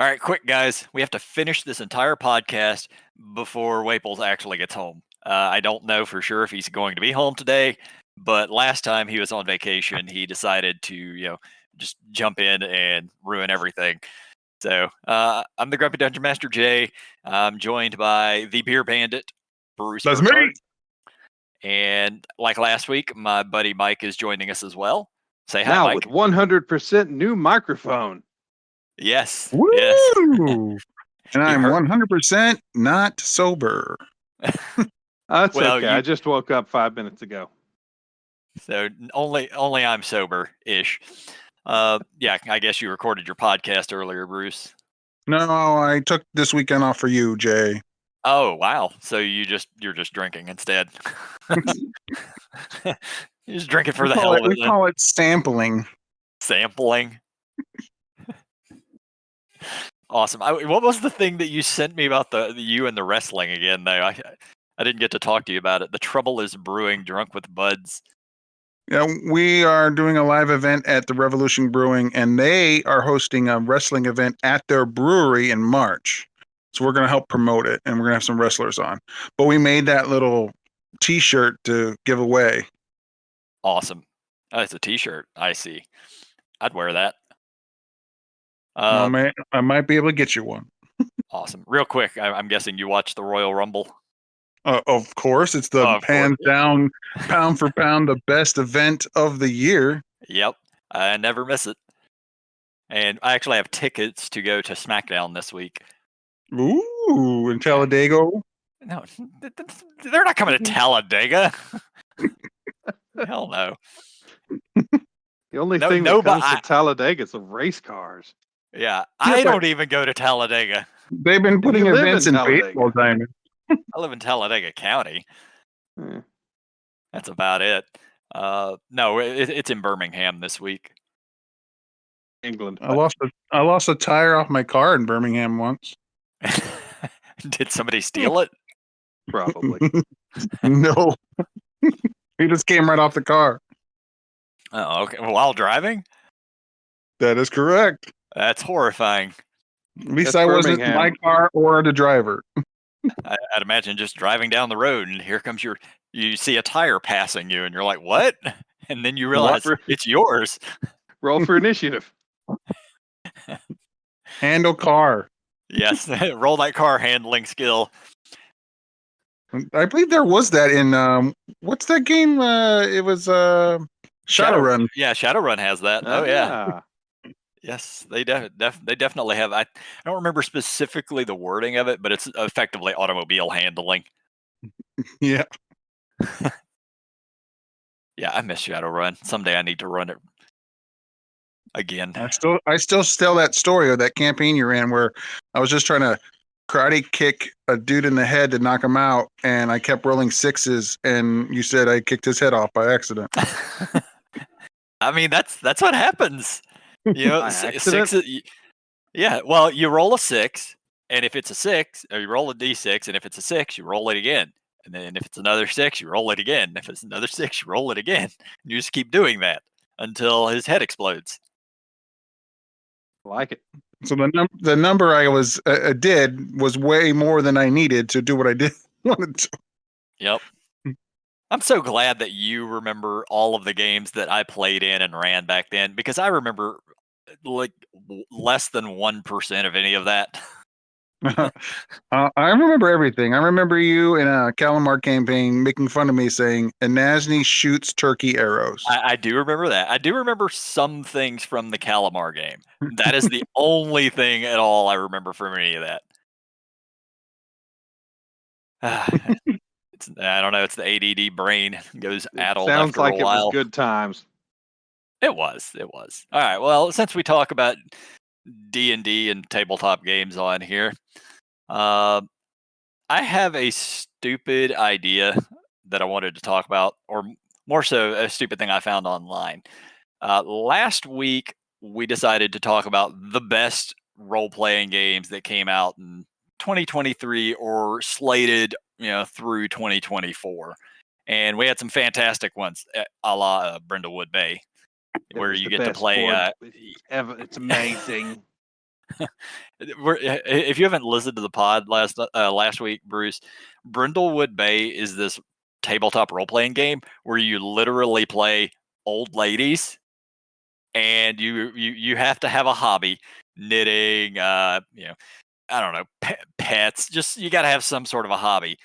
All right, quick, guys. We have to finish this entire podcast before Waples actually gets home. I don't know for sure if he's going to be home today, but last time he was on vacation, he decided to, just jump in and ruin everything. So I'm the Grumpy Dungeon Master Jay. I'm joined by the Beer Bandit, Bruce That's me. Burkhardt. And like last week, my buddy Mike is joining us as well. Say hi, Now Mike. with 100% new microphone. Yes. Woo! Yes. And I'm heard- 100% not sober. That's Well, okay. I just woke up 5 minutes ago. So only I'm sober-ish. Yeah, I guess you recorded your podcast earlier, Bruce. No, I took this weekend off for you, Jay. Oh, wow. So you're just drinking instead. You're just drinking for the hell of it. We call it sampling. Sampling. Awesome. What was the thing that you sent me about the you and the wrestling again, though? I didn't get to talk to you about it. The Trouble is Brewing, Drunk with Buds. Yeah, we are doing a live event at the Revolution Brewing, and they are hosting a wrestling event at their brewery in March. So we're going to help promote it, and we're going to have some wrestlers on. But we made that little T-shirt to give away. Awesome. Oh, it's a T-shirt. I see. I'd wear that. Man, I might be able to get you one. Awesome. Real quick, I'm guessing you watched the Royal Rumble. Of course, it's the hands down, pound for pound, the best event of the year. Yep, I never miss it. And I actually have tickets to go to SmackDown this week. Ooh, in Talladega? No, they're not coming to Talladega. Hell no. The only thing that comes to Talladega is the race cars. Yeah, I don't even go to Talladega. They've been putting events in baseball diamond. I live in Talladega County. That's about it. No, it's in Birmingham this week. England. I lost a tire off my car in Birmingham once. Did somebody steal it? Probably. No. He just came right off the car. Oh, okay. While driving? That is correct. That's horrifying. At least I wasn't in my car or the driver. I'd imagine just driving down the road and here comes you see a tire passing you and you're like, what? And then you realize it's yours. Roll for initiative. Handle car. Yes, roll that car handling skill. I believe there was that in what's that game? It was Shadowrun. Yeah, Shadowrun has that. Oh yeah. Yes, they definitely have. I don't remember specifically the wording of it, but it's effectively automobile handling. Yeah. Yeah, I miss Shadowrun. Someday I need to run it again. I still tell that story of that campaign you ran where I was just trying to karate kick a dude in the head to knock him out, and I kept rolling sixes, and you said I kicked his head off by accident. I mean, that's what happens. You know, six. Yeah, well, you roll a 6, and if it's a 6, or you roll a d6, and if it's a 6, you roll it again. And then if it's another 6, you roll it again. If it's another 6, you roll it again. You just keep doing that until his head explodes. Like it. So the number I did was way more than I needed to do what I did wanted to. Yep. I'm so glad that you remember all of the games that I played in and ran back then, because I remember like less than 1% of any of that. I remember everything. I remember you in a Calamar campaign making fun of me saying, Anasni shoots turkey arrows. I do remember that. I do remember some things from the Calamar game. That is the only thing at all I remember from any of that. I don't know. It's the ADD brain goes adult Sounds after like a while. It was good times. It was. All right. Well, since we talk about D&D and tabletop games on here, I have a stupid idea that I wanted to talk about, or more so a stupid thing I found online. Last week, we decided to talk about the best role-playing games that came out in 2023 or slated, through 2024. And we had some fantastic ones, a la Brindlewood Bay, where you get to play. It's amazing. If you haven't listened to the pod last week, Bruce, Brindlewood Bay is this tabletop role playing game where you literally play old ladies, and you have to have a hobby, knitting, I don't know, pets. Just you got to have some sort of a hobby.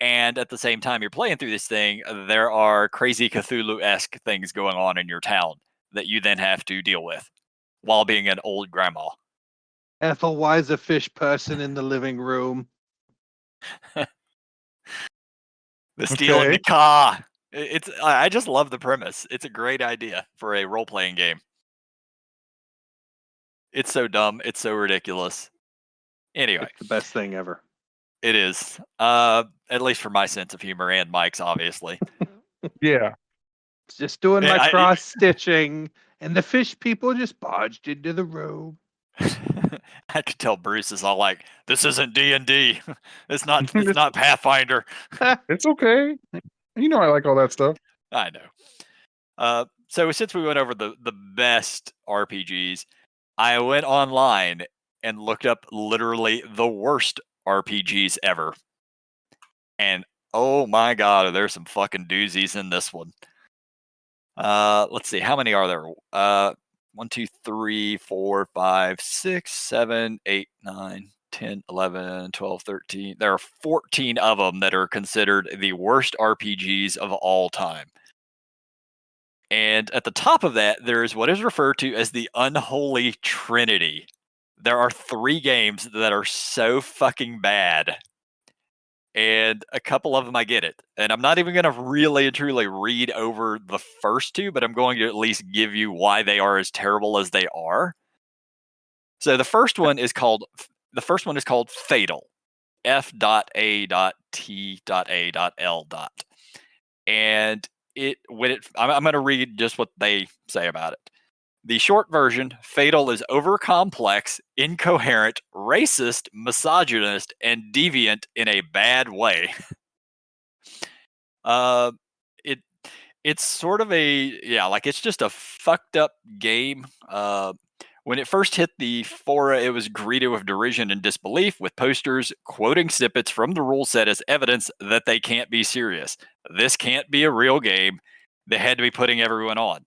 And at the same time, you're playing through this thing. There are crazy Cthulhu-esque things going on in your town that you then have to deal with while being an old grandma. Ethel, why is a fish person in the living room? The steal in the car. I just love the premise. It's a great idea for a role-playing game. It's so dumb. It's so ridiculous. Anyway. It's the best thing ever. It is. At least for my sense of humor and Mike's, obviously. Yeah. Just doing my cross stitching, and the fish people just barged into the room. I could tell Bruce is all like, "This isn't D&D. It's not Pathfinder." It's okay. You know I like all that stuff. I know. So since we went over the best RPGs, I went online and looked up literally the worst RPGs ever. And oh my god, there's some fucking doozies in this one. Let's see, how many are there? 1, 2, 3, 4, 5, 6, 7, 8, 9, 10, 11, 12, 13. There are 14 of them that are considered the worst RPGs of all time. And at the top of that, there's what is referred to as the unholy trinity. There are 3 games that are so fucking bad. And a couple of them I get it. And I'm not even going to really and truly read over the first 2, but I'm going to at least give you why they are as terrible as they are. So the first one is called Fatal. F.A.T.A.L. And I'm going to read just what they say about it. The short version, Fatal is overcomplex, incoherent, racist, misogynist, and deviant in a bad way. It's sort of it's just a fucked up game. When it first hit the fora, it was greeted with derision and disbelief, with posters quoting snippets from the rule set as evidence that they can't be serious. This can't be a real game. They had to be putting everyone on.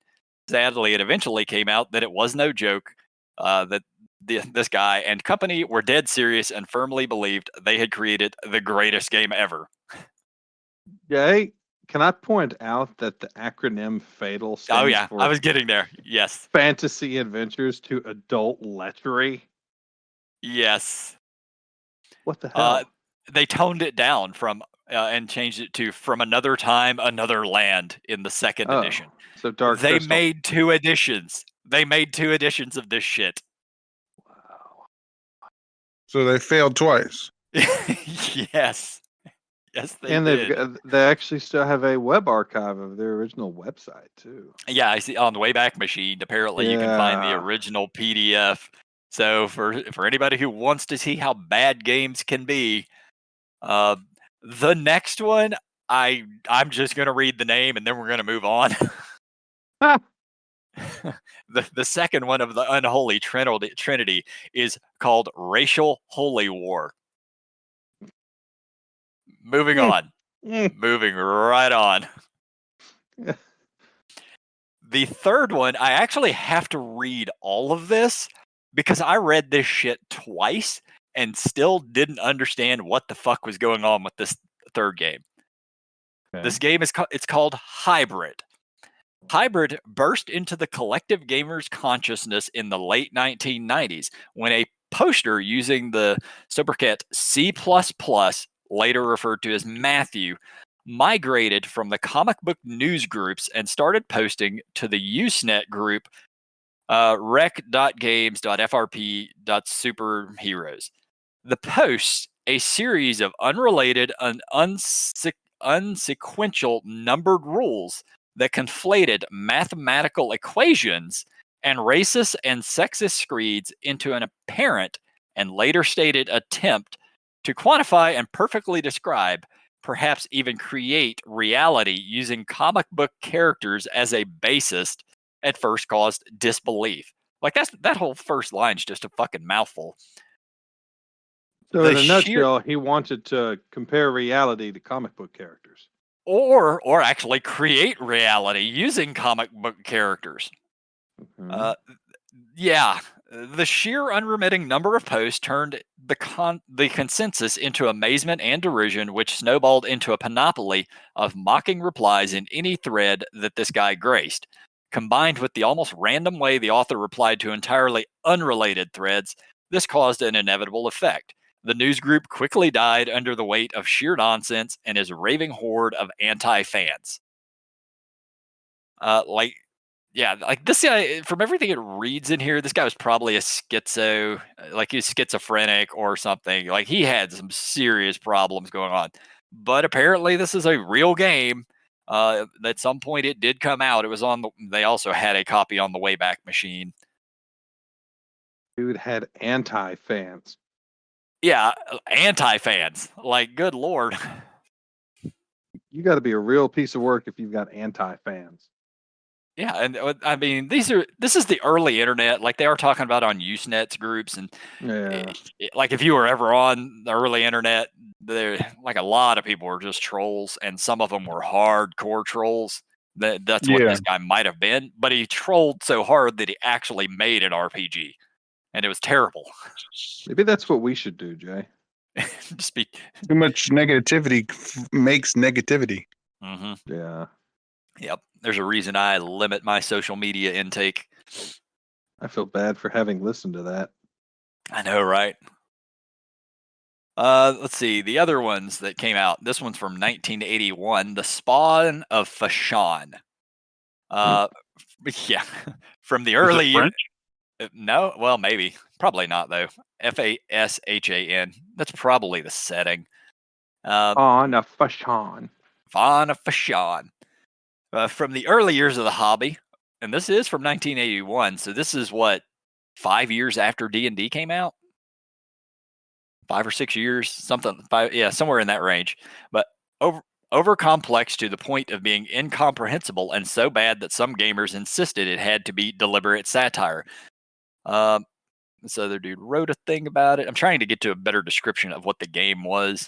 Sadly, it eventually came out that it was no joke, that this guy and company were dead serious and firmly believed they had created the greatest game ever. Jay, can I point out that the acronym FATAL stands for... I was getting there. Yes. Fantasy Adventures to Adult Lechery? Yes. What the hell? They toned it down from and changed it to From Another Time, Another Land in the second edition. So Dark They Crystal. made 2 editions. They made 2 editions of this shit. Wow. So they failed twice. Yes. Yes, they and did. They actually still have a web archive of their original website too. Yeah, I see on the Wayback Machine. Apparently, you can find the original PDF. So for anybody who wants to see how bad games can be, the next one I'm just going to read the name and then we're going to move on. The second one of the unholy trinity is called Racial Holy War. Moving on. Moving right on. The third one, I actually have to read all of this because I read this shit twice and still didn't understand what the fuck was going on with this third game. Okay. This game it's called Hybrid. Hybrid burst into the collective gamer's consciousness in the late 1990s when a poster using the sobriquet C++, later referred to as Matthew, migrated from the comic book news groups and started posting to the Usenet group rec.games.frp.superheroes. The posts, a series of unrelated and unsequential numbered rules that conflated mathematical equations and racist and sexist screeds into an apparent and later stated attempt to quantify and perfectly describe, perhaps even create reality using comic book characters as a basis, at first caused disbelief. Like that whole first line's just a fucking mouthful. So The in a sheer nutshell, he wanted to compare reality to comic book characters. or actually create reality using comic book characters. Mhm. Yeah, the sheer unremitting number of posts turned the consensus into amazement and derision, which snowballed into a panoply of mocking replies in any thread that this guy graced. Combined with the almost random way the author replied to entirely unrelated threads, this caused an inevitable effect. The news group quickly died under the weight of sheer nonsense and his raving horde of anti-fans. Like Yeah, like this guy, from everything it reads in here, this guy was probably a like he was schizophrenic or something. Like he had some serious problems going on. But apparently, this is a real game. At some point, it did come out. It was on the. They also had a copy on the Wayback Machine. Dude had anti-fans. Yeah, anti-fans. Like, good lord. You got to be a real piece of work if you've got anti-fans. Yeah, and I mean, this is the early internet. Like they are talking about on Usenet's groups, and Yeah. like if you were ever on the early internet, there like a lot of people were just trolls, and some of them were hardcore trolls. That's what Yeah. this guy might have been, but he trolled so hard that he actually made an RPG, and it was terrible. Maybe that's what we should do, Jay. Just be. Too much negativity makes negativity. Hmm. Yeah. Yep. There's a reason I limit my social media intake. I feel bad for having listened to that. I know, right? Let's see the other ones that came out. This one's from 1981, The Spawn of Fashawn. Uh, yeah, from the Is it early year. French? No, well, maybe, probably not though. Fashan. That's probably the setting. On a fashion. Spawn of Fashawn. From the early years of the hobby, and this is from 1981. So this is what 5 years after D&D came out. 5 or 6 years, something. Yeah, somewhere in that range. But over complex to the point of being incomprehensible and so bad that some gamers insisted it had to be deliberate satire. This other dude wrote a thing about it. I'm trying to get to a better description of what the game was.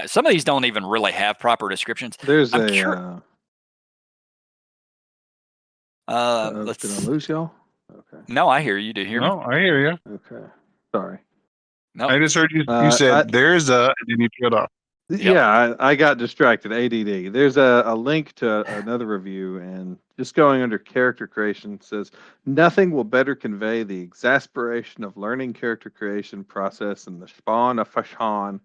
Some of these don't even really have proper descriptions. There's I'm a. let's. Did I lose y'all? Okay. No, I hear you. Do you hear me? No, I hear you. Okay. Sorry. No. I just heard you. You said there's a, and then you shut off. Yep. Yeah, I got distracted. ADD. There's a link to another review, and just going under character creation says nothing will better convey the exasperation of learning character creation process and the spawn of fashion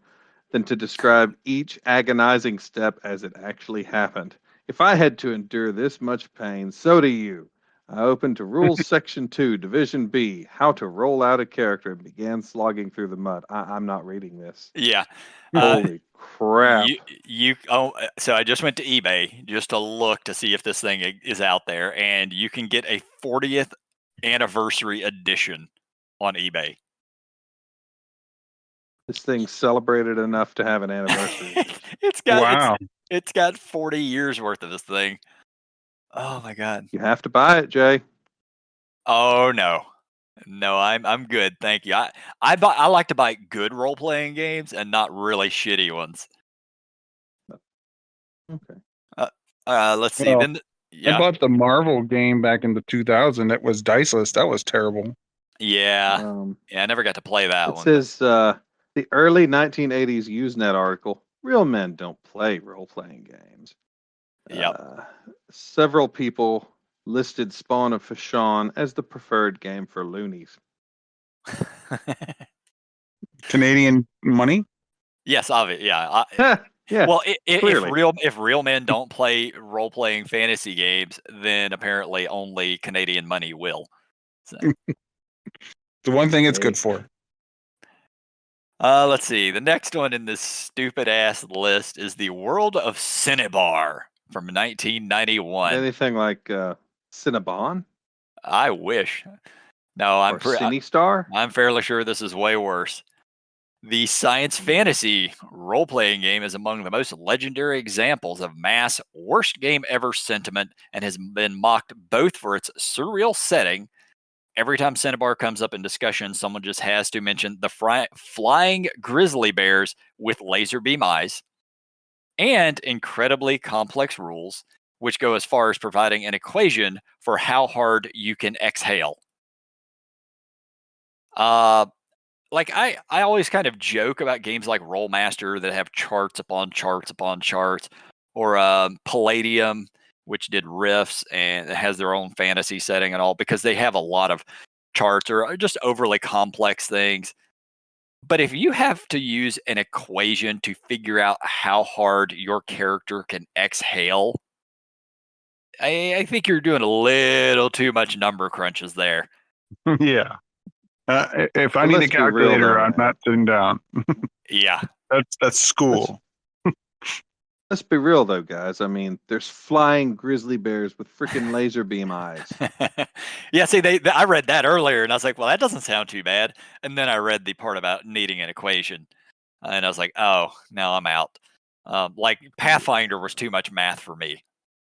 than to describe each agonizing step as it actually happened. If I had to endure this much pain, so do you. I opened to Rules Section 2, Division B, How to Roll Out a Character, and began slogging through the mud. I'm not reading this. Yeah. Holy crap. So I just went to eBay just to look to see if this thing is out there, and you can get a 40th anniversary edition on eBay. This thing's celebrated enough to have an anniversary. It's got 40 years worth of this thing. Oh my god. You have to buy it, Jay. Oh no. No, I'm good. Thank you. I like to buy good role playing games and not really shitty ones. Okay. Let's see. Well, Then I bought the Marvel game back in the 2000 that was diceless. That was terrible. Yeah. I never got to play that one. It says the early 1980s Usenet article, real men don't play role-playing games. Yep. Several people listed Spawn of Fashawn as the preferred game for loonies. Canadian money? Yes, obviously. Yeah. Yeah. Well, if real men don't play role-playing fantasy games, then apparently only Canadian money will. So. The one thing it's good for. Let's see. The next one in this stupid ass list is the World of Cinnabar from 1991. Anything like Cinnabon? I wish. No, I'm Cinestar? I'm fairly sure this is way worse. The science fantasy role-playing game is among the most legendary examples of mass worst game ever sentiment and has been mocked both for its surreal setting. Every time Cinnabar comes up in discussion, someone just has to mention the flying grizzly bears with laser beam eyes and incredibly complex rules, which go as far as providing an equation for how hard you can exhale. Uh, I always kind of joke about games like Rollmaster that have charts upon charts upon charts, or Palladium, which did riffs and it has their own fantasy setting and all, because they have a lot of charts or just overly complex things. But if you have to use an equation to figure out how hard your character can exhale, I think you're doing a little too much number crunches there. Yeah. If I But need a let's be real, calculator, though, I'm not sitting down. Yeah. That's school. Let's be real though, guys. I mean, there's flying grizzly bears with freaking laser beam eyes. Yeah, see, I read that earlier, and I was like, well, that doesn't sound too bad. And then I read the part about needing an equation, and I was like, oh, now I'm out. Like Pathfinder was too much math for me,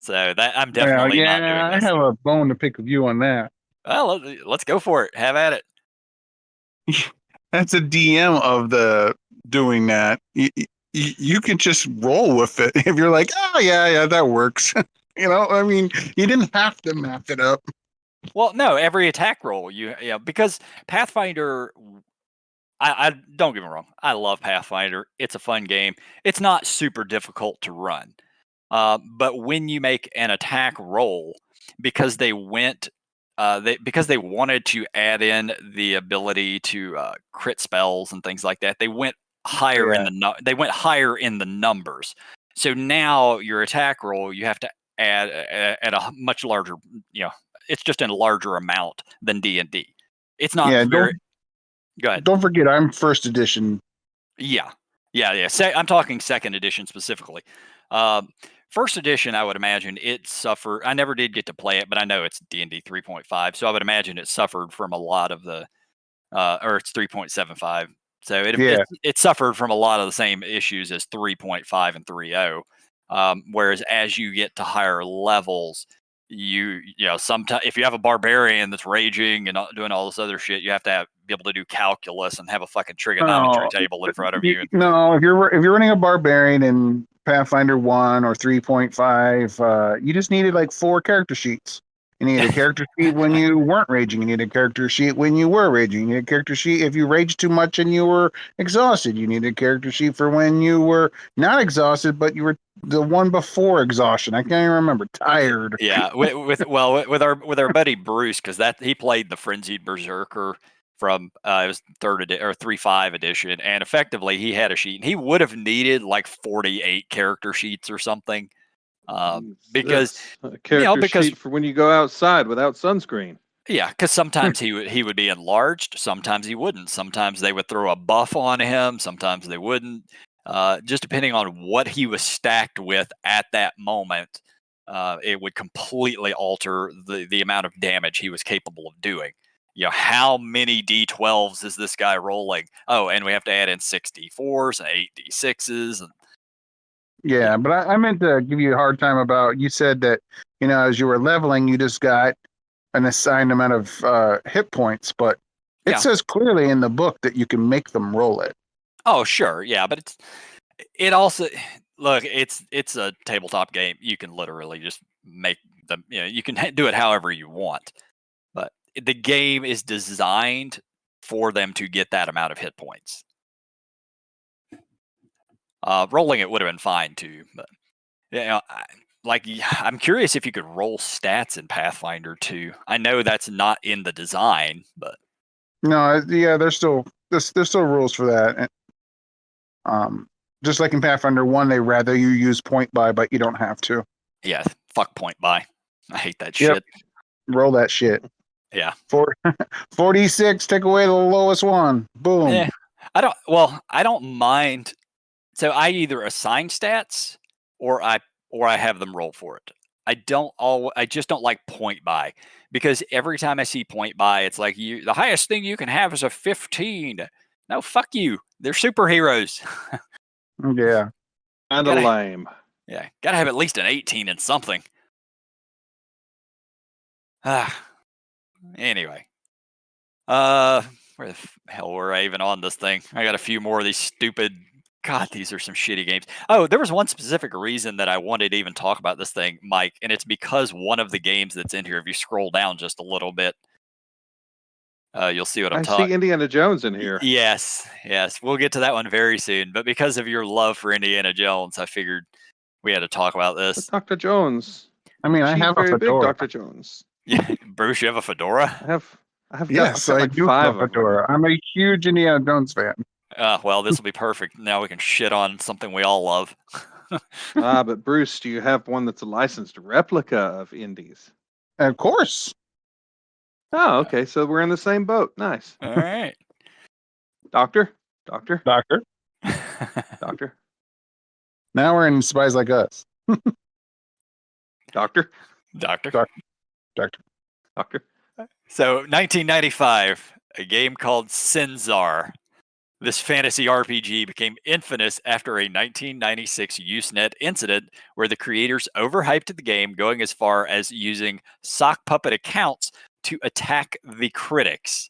so that I'm Well, definitely not doing yeah, I this. have a bone to pick with you on that. Well, let's go for it. Have at it. That's a DM of the doing that. You can just roll with it if you're like, oh yeah, that works. I mean, you didn't have to map it up. Well, no, every attack roll because Pathfinder. I don't get me wrong. I love Pathfinder. It's a fun game. It's not super difficult to run. But when you make an attack roll, because they went, because they wanted to add in the ability to crit spells and things like that, they went higher in they went higher in the numbers. So now your attack roll, you have to add at a much larger, it's just in a larger amount than D&D. It's not very. Go ahead. Don't forget, I'm first edition. Yeah. I'm talking second edition specifically. First edition, I would imagine it suffered. I never did get to play it, but I know it's D&D 3.5, so I would imagine it suffered from a lot of the, or it's 3.75. So it suffered from a lot of the same issues as 3.5 and 3.0. Whereas as you get to higher levels, sometimes if you have a barbarian that's raging and doing all this other shit, you have to be able to do calculus and have a fucking trigonometry table in front of you. No, if you're running a barbarian in Pathfinder 1 or 3.5, you just needed like 4 character sheets. You needed a character sheet when you weren't raging. You needed a character sheet when you were raging. You needed a character sheet if you raged too much and you were exhausted. You needed a character sheet for when you were not exhausted, but you were the one before exhaustion. I can't even remember. Tired. Yeah, with our buddy Bruce, because he played the Frenzied Berserker from it was 3.5 edition, and effectively he had a sheet, and he would have needed like 48 character sheets or something. Because a character sheet for when you go outside without sunscreen. Yeah, because sometimes he would be enlarged, sometimes he wouldn't. Sometimes they would throw a buff on him, sometimes they wouldn't. Just depending on what he was stacked with at that moment, it would completely alter the amount of damage he was capable of doing. How many D12s is this guy rolling? Oh, and we have to add in 6 D4s and 8 D6s and. Yeah, but I meant to give you a hard time about, you said that, as you were leveling, you just got an assigned amount of hit points, but it says clearly in the book that you can make them roll it. Oh, sure. Yeah, but it also, look, it's a tabletop game. You can literally just make them, you can do it however you want. But the game is designed for them to get that amount of hit points. Rolling it would have been fine too, but I'm curious if you could roll stats in Pathfinder 2. I know that's not in the design, but no, yeah, there's still rules for that. Just like in Pathfinder 1, they rather you use point buy, but you don't have to. Yeah, fuck point buy. I hate that shit. Roll that shit. Yeah. 46, take away the lowest one. Boom. Yeah. I don't mind. So I either assign stats or I have them roll for it. I just don't like point buy, because every time I see point buy, it's like the highest thing you can have is a 15. No, fuck you. They're superheroes. Yeah. Kind of Gotta- lame. Yeah, gotta have at least an 18 in something. Anyway. Where the hell were I even on this thing? I got a few more of these stupid. God, these are some shitty games. Oh, there was one specific reason that I wanted to even talk about this thing, Mike, and it's because one of the games that's in here, if you scroll down just a little bit, you'll see what I'm I talking. see Indiana Jones in here. Yes, we'll get to that one very soon. But because of your love for Indiana Jones, I figured we had to talk about But this. Dr. Jones. I mean, I She's have a very big, fedora. Dr. Jones. Yeah, Bruce, you have a fedora? I've Yes, got I like do 5 have a of them. fedora. I'm a huge Indiana Jones fan. Well, this will be perfect. Now we can shit on something we all love. But Bruce, do you have one that's a licensed replica of Indy's? Of course. Oh, okay. So we're in the same boat. Nice. All right. Doctor. Doctor. Doctor. Now we're in Spies Like Us. Doctor. Doctor. Doctor. So, 1995, a game called Sinzar. This fantasy RPG became infamous after a 1996 Usenet incident where the creators overhyped the game, going as far as using sock puppet accounts to attack the critics.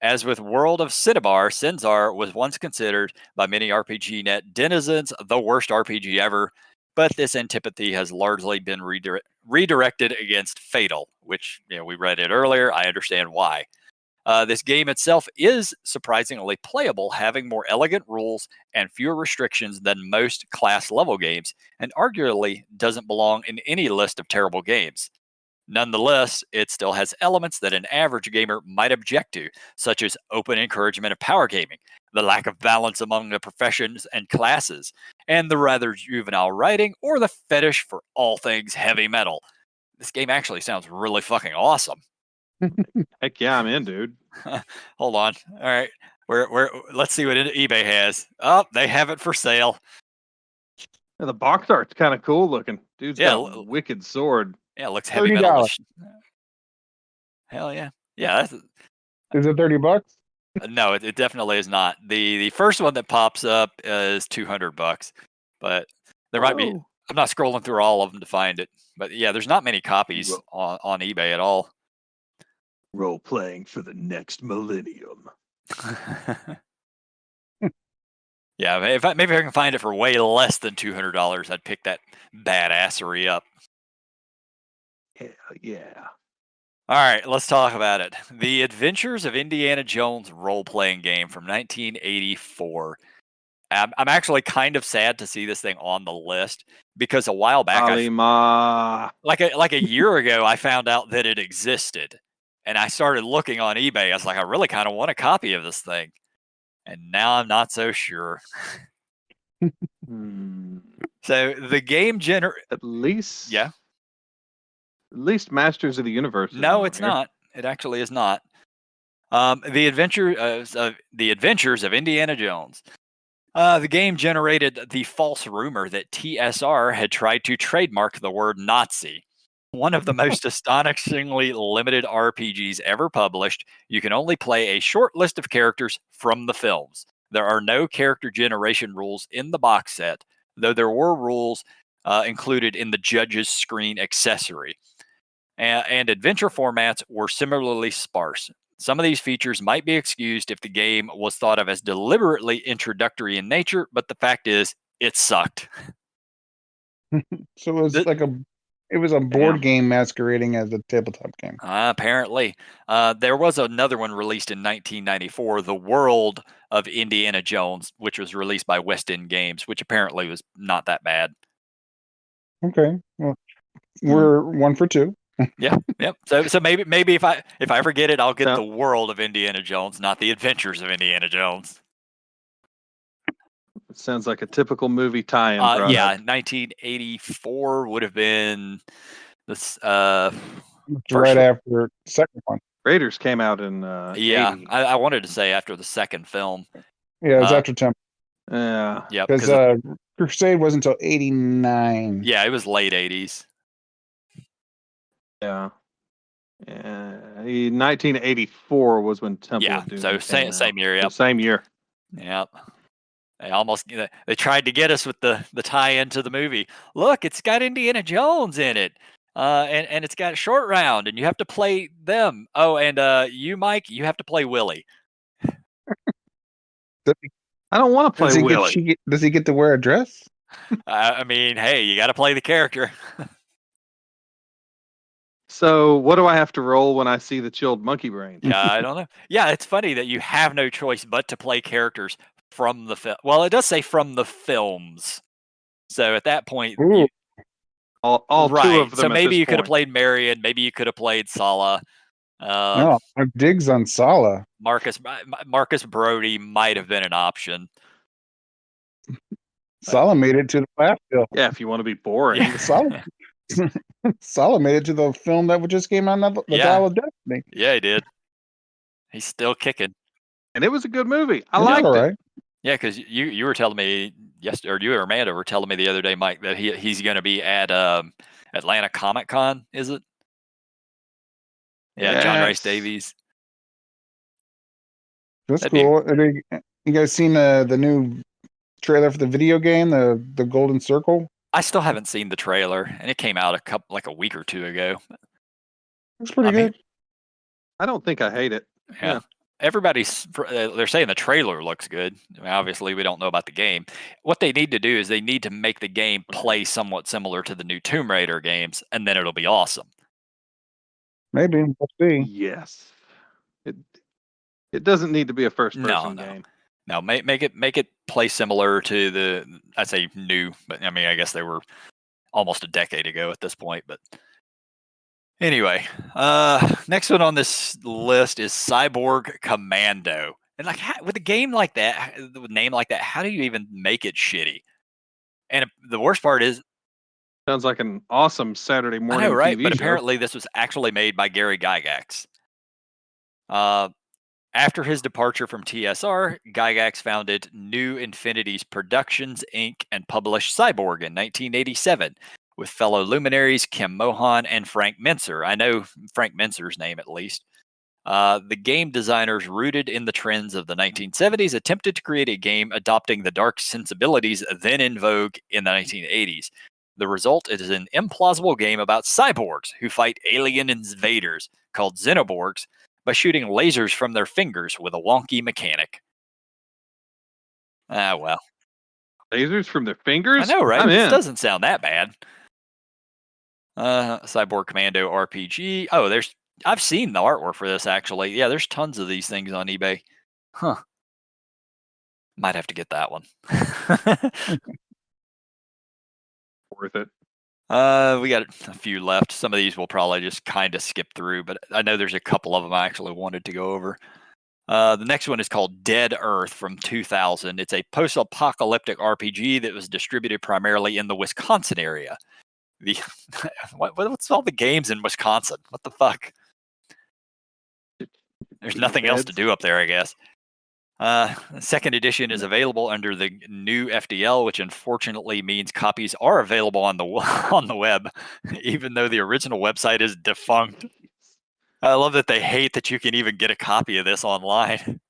As with World of Cinnabar, Sinzar was once considered by many RPG net denizens the worst RPG ever, but this antipathy has largely been redirected against Fatal, which we read it earlier. I understand why. This game itself is surprisingly playable, having more elegant rules and fewer restrictions than most class level games, and arguably doesn't belong in any list of terrible games. Nonetheless, it still has elements that an average gamer might object to, such as open encouragement of power gaming, the lack of balance among the professions and classes, and the rather juvenile writing or the fetish for all things heavy metal. This game actually sounds really fucking awesome. Heck yeah, I'm in, dude. Hold on. All right. Let's see what eBay has. Oh, they have it for sale. Yeah, the box art's kind of cool looking. Dude's Yeah, got a wicked sword. Yeah, it looks heavy $30. metal. Hell yeah. Yeah, that's, Is it $30? no, it definitely is not. The first one that pops up is $200, but there might be. Whoa. I'm not scrolling through all of them to find it, but yeah, there's not many copies on eBay at all. Role playing for the next millennium. Yeah, maybe I can find it for way less than $200, I'd pick that badassery up. Hell yeah. All right, let's talk about it. The Adventures of Indiana Jones role-playing game from 1984. I'm actually kind of sad to see this thing on the list because a while back, like a year ago, I found out that it existed, and I started looking on eBay. I was like, I really kind of want a copy of this thing, and now I'm not so sure. So the game at least yeah. At least Masters of the Universe. No, it's not. It actually is not. The Adventures of Indiana Jones. The game generated the false rumor that TSR had tried to trademark the word Nazi. One of the most astonishingly limited RPGs ever published, you can only play a short list of characters from the films. There are no character generation rules in the box set, though there were rules included in the judge's screen accessory. And adventure formats were similarly sparse. Some of these features might be excused if the game was thought of as deliberately introductory in nature, but the fact is, it sucked. So it was a board game masquerading as a tabletop game. Apparently. There was another one released in 1994, The World of Indiana Jones, which was released by West End Games, which apparently was not that bad. Okay. Well, we're 1 for 2. Yep. So maybe if I ever get it, I'll get The World of Indiana Jones, not The Adventures of Indiana Jones. It sounds like a typical movie tie-in. Yeah, 1984 would have been this. Right after the second one. Raiders came out in. Yeah, 80. I wanted to say after the second film. Yeah, it's after Temple. Yeah. Yeah, because Crusade wasn't until 89. Yeah, it was late 80s. Yeah. 1984 was when Temple of Doom so same year. Yeah, same year. Yep. They almost they tried to get us with the tie-in to the movie. Look, it's got Indiana Jones in it. And it's got Short Round, and you have to play them. Oh, and you, Mike, you have to play Willie. I don't want to play Does he Willie. does he get to wear a dress? I mean, hey, you got to play the character. So what do I have to roll when I see the chilled monkey brain? Yeah, I don't know. Yeah, it's funny that you have no choice but to play characters from the film. Well, it does say from the films. So at that point, Ooh. All two right. of them So at maybe this you could have point. played Marion. Maybe you could have played Sala. No, my digs on Sala. Marcus Brody might have been an option. Sala made it to the last film. Yeah, if you want to be boring. Yeah. Sala made it to the film that just came out, the Yeah. Dial of Destiny. Yeah, he did. He's still kicking. And it was a good movie. I It was liked all it. right. Yeah, because you were telling me yesterday, or you or Amanda were telling me the other day, Mike, that he's going to be at Atlanta Comic Con. Is it? Yeah, John Rice Yes. Davies. That's That'd be- cool. You guys seen the new trailer for the video game, the Golden Circle? I still haven't seen the trailer, and it came out a week or two ago. Looks pretty I mean, good. I don't think I hate it. Yeah. Everybody's they're saying the trailer looks good. I mean, obviously, we don't know about the game. What they need to do is they need to make the game play somewhat similar to the new Tomb Raider games, and then it'll be awesome. Maybe. Let's see. Yes. It doesn't need to be a first person No. game. No, make it play similar to the, I'd say new, but I mean, I guess they were almost a decade ago at this point. But anyway, next one on this list is Cyborg Commando. And with a game like that, with a name like that, how do you even make it shitty? And the worst part is, Sounds like an awesome Saturday I morning know, right? TV But show. apparently this was actually made by Gary Gygax. After his departure from TSR, Gygax founded New Infinities Productions, Inc. and published Cyborg in 1987 with fellow luminaries Kim Mohan and Frank Mincer. I know Frank Mincer's name at least. The game designers, rooted in the trends of the 1970s, attempted to create a game adopting the dark sensibilities then in vogue in the 1980s. The result is an implausible game about cyborgs who fight alien invaders called xenoborgs by shooting lasers from their fingers with a wonky mechanic. Ah, well. Lasers from their fingers? I know, right? I'm This in. doesn't sound that bad. Cyborg Commando RPG. Oh, I've seen the artwork for this actually. Yeah, there's tons of these things on eBay. Huh. Might have to get that one. Worth it. We got a few left. Some of these we'll probably just kind of skip through, but I know there's a couple of them I actually wanted to go over. The next one is called Dead Earth from 2000. It's a post-apocalyptic RPG that was distributed primarily in the Wisconsin area. What's all the games in Wisconsin? What the fuck? There's nothing else to do up there, I guess. The second edition is available under the new FDL, which unfortunately means copies are available on the web, even though the original website is defunct. I love that they hate that you can even get a copy of this online.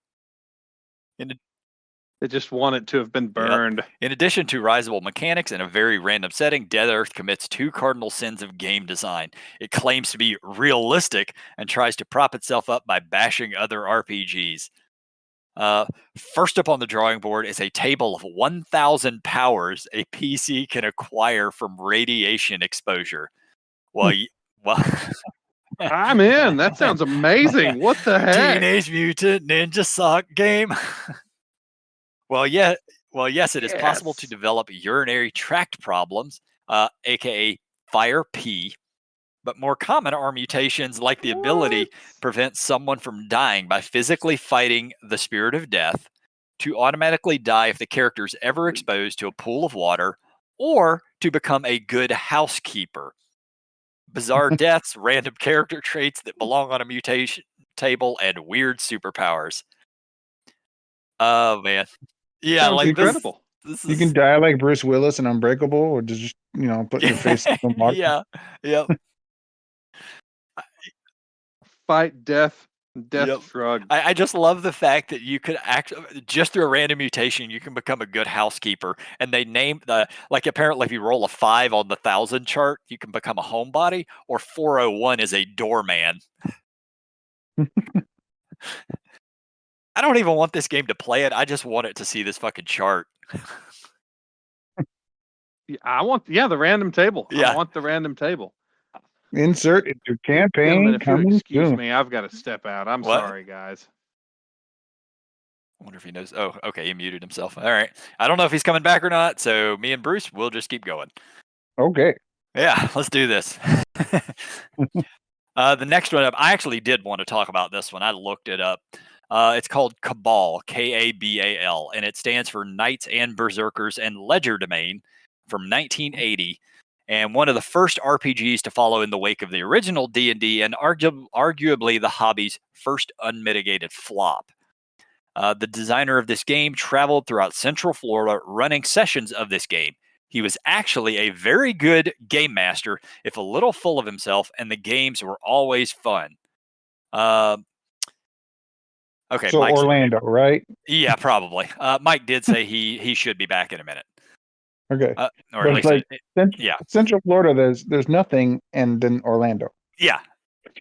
They just want it to have been burned. Yep. In addition to risible mechanics and a very random setting, Dead Earth commits two cardinal sins of game design. It claims to be realistic and tries to prop itself up by bashing other RPGs. First up on the drawing board is a table of 1,000 powers a PC can acquire from radiation exposure. Well, I'm in. That sounds amazing. What the heck? Teenage Mutant Ninja Sock game. Yes, it is possible to develop urinary tract problems, aka fire pee. But more common are mutations like the ability to prevent someone from dying by physically fighting the spirit of death, to automatically die if the character is ever exposed to a pool of water, or to become a good housekeeper. Bizarre deaths, random character traits that belong on a mutation table, and weird superpowers. Oh man. Yeah, Sounds incredible. This You can die like Bruce Willis in Unbreakable, or just put your face in the water. Yeah. Fight death Death Yep. Shrug. I just love the fact that you could actually just through a random mutation you can become a good housekeeper, and they name the like apparently if you roll a 5 on the 1,000 chart, you can become a homebody, or 401 is a doorman. I don't even want this game to play it. I just want it to see this fucking chart. The random table. I Yeah. want the random table. Insert into campaign Gentlemen, if you coming excuse soon. me, I've got to step out. I'm What? sorry, guys. I wonder if he knows. Oh, okay, he muted himself. All right. I don't know if he's coming back or not, so me and Bruce, we'll just keep going. Okay. Yeah, let's do this. The next one up, I actually did want to talk about this one. I looked it up. It's called Cabal, Kabal, and it stands for Knights and Berserkers and Legerdemain from 1980, and one of the first RPGs to follow in the wake of the original D&D, and arguably the hobby's first unmitigated flop. The designer of this game traveled throughout Central Florida running sessions of this game. He was actually a very good game master, if a little full of himself, and the games were always fun. Uh, okay, So Mike's. Orlando, right? Yeah, probably. Mike did say he should be back in a minute, Okay. or at But it's least, like yeah, Central Florida, there's nothing, and then Orlando. yeah,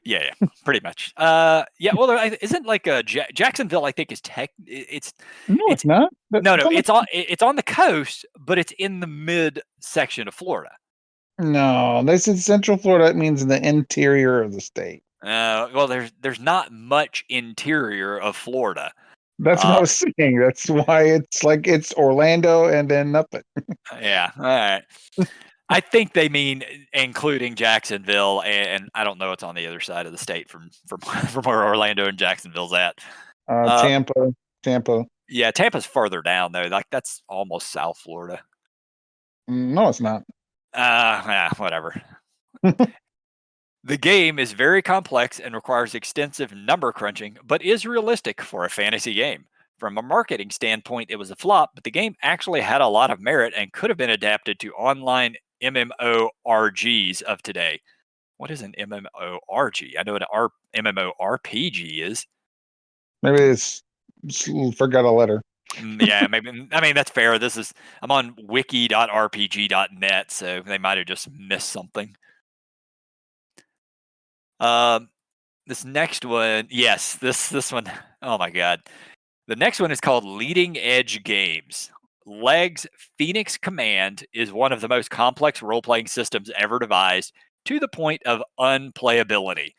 yeah, pretty much. Yeah. Well, isn't like Jacksonville? I think is It's No, it's it's not. no, It's no. on the- It's on the coast, but it's in the mid section of Florida. No, this is Central Florida. It means the interior of the state. Well, there's not much interior of Florida. That's what I Uh, was saying. That's why it's Orlando and then nothing. yeah. All right. I think they mean including Jacksonville, and I don't know what's on the other side of the state from from where Orlando and Jacksonville's at. Uh, Tampa. yeah, Tampa's further down though. Like that's almost South Florida. No, it's not. Yeah, whatever. The game is very complex and requires extensive number crunching, but is realistic for a fantasy game. From a marketing standpoint, it was a flop, but the game actually had a lot of merit and could have been adapted to online MMORGs of today. What is an MMORG? I know what an MMORPG is. Maybe it's forgot a letter. Yeah, maybe. I mean, that's fair. I'm on wiki.rpg.net, so they might have just missed something. Um, this next one, yes, this one. Oh my god, the next one is called Leading Edge Games. Leg's Phoenix Command is one of the most complex role playing systems ever devised, to the point of unplayability,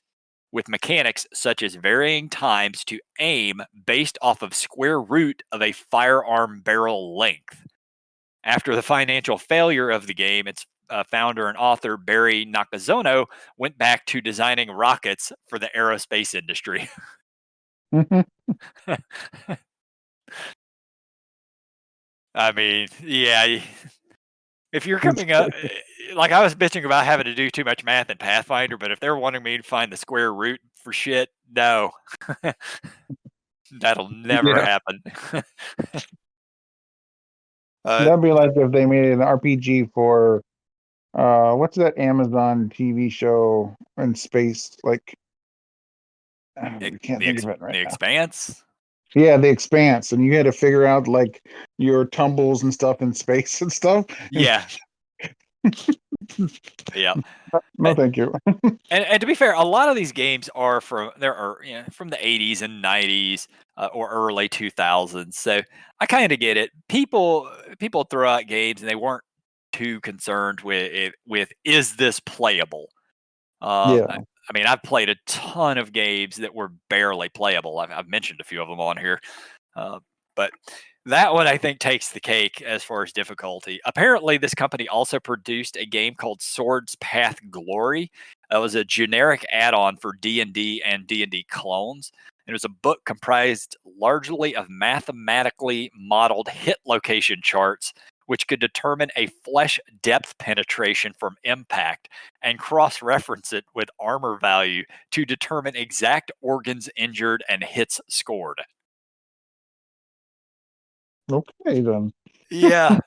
with mechanics such as varying times to aim based off of square root of a firearm barrel length. After the financial failure of the game, its founder and author Barry Nakazono went back to designing rockets for the aerospace industry. I mean, yeah. If you're coming up, like I was bitching about having to do too much math in Pathfinder, but if they're wanting me to find the square root for shit, no, that'll never Yeah. happen. That'd be like if they made an RPG for what's that Amazon TV show in space? Like I can't think of it right the now. Expanse. Yeah, The Expanse, and you had to figure out like your tumbles and stuff in space and stuff. Yeah. Yeah. No, thank you. And to be fair, a lot of these games are from from the 80s and 90s or early 2000s. So I kind of get it. People throw out games and they weren't too concerned with is this playable. Yeah. I mean, I've played a ton of games that were barely playable. I've mentioned a few of them on here, but that one I think takes the cake as far as difficulty. Apparently, this company also produced a game called Swords Path Glory. It was a generic add-on for D&D and D&D clones. It was a book comprised largely of mathematically modeled hit location charts, which could determine a flesh depth penetration from impact and cross-reference it with armor value to determine exact organs injured and hits scored. Okay then. Yeah.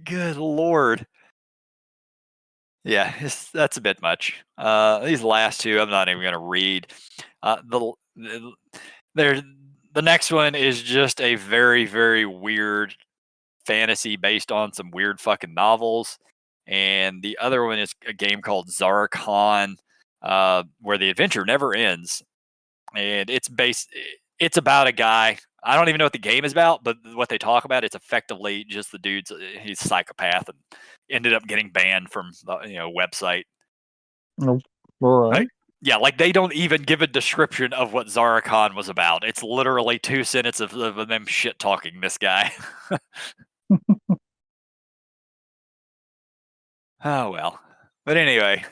Good lord. Yeah, that's a bit much. These last two, I'm not even going to read. The There, the next one is just a very, very weird fantasy based on some weird fucking novels, and the other one is a game called Zarkon, where the adventure never ends, and It's about a guy. I don't even know what the game is about, but what they talk about, it's effectively just the dude's. He's a psychopath and ended up getting banned from the website. Oh, all right. Like, yeah, like they don't even give a description of what Zarakon was about. It's literally 2 sentences of them shit talking this guy. Oh well. But anyway,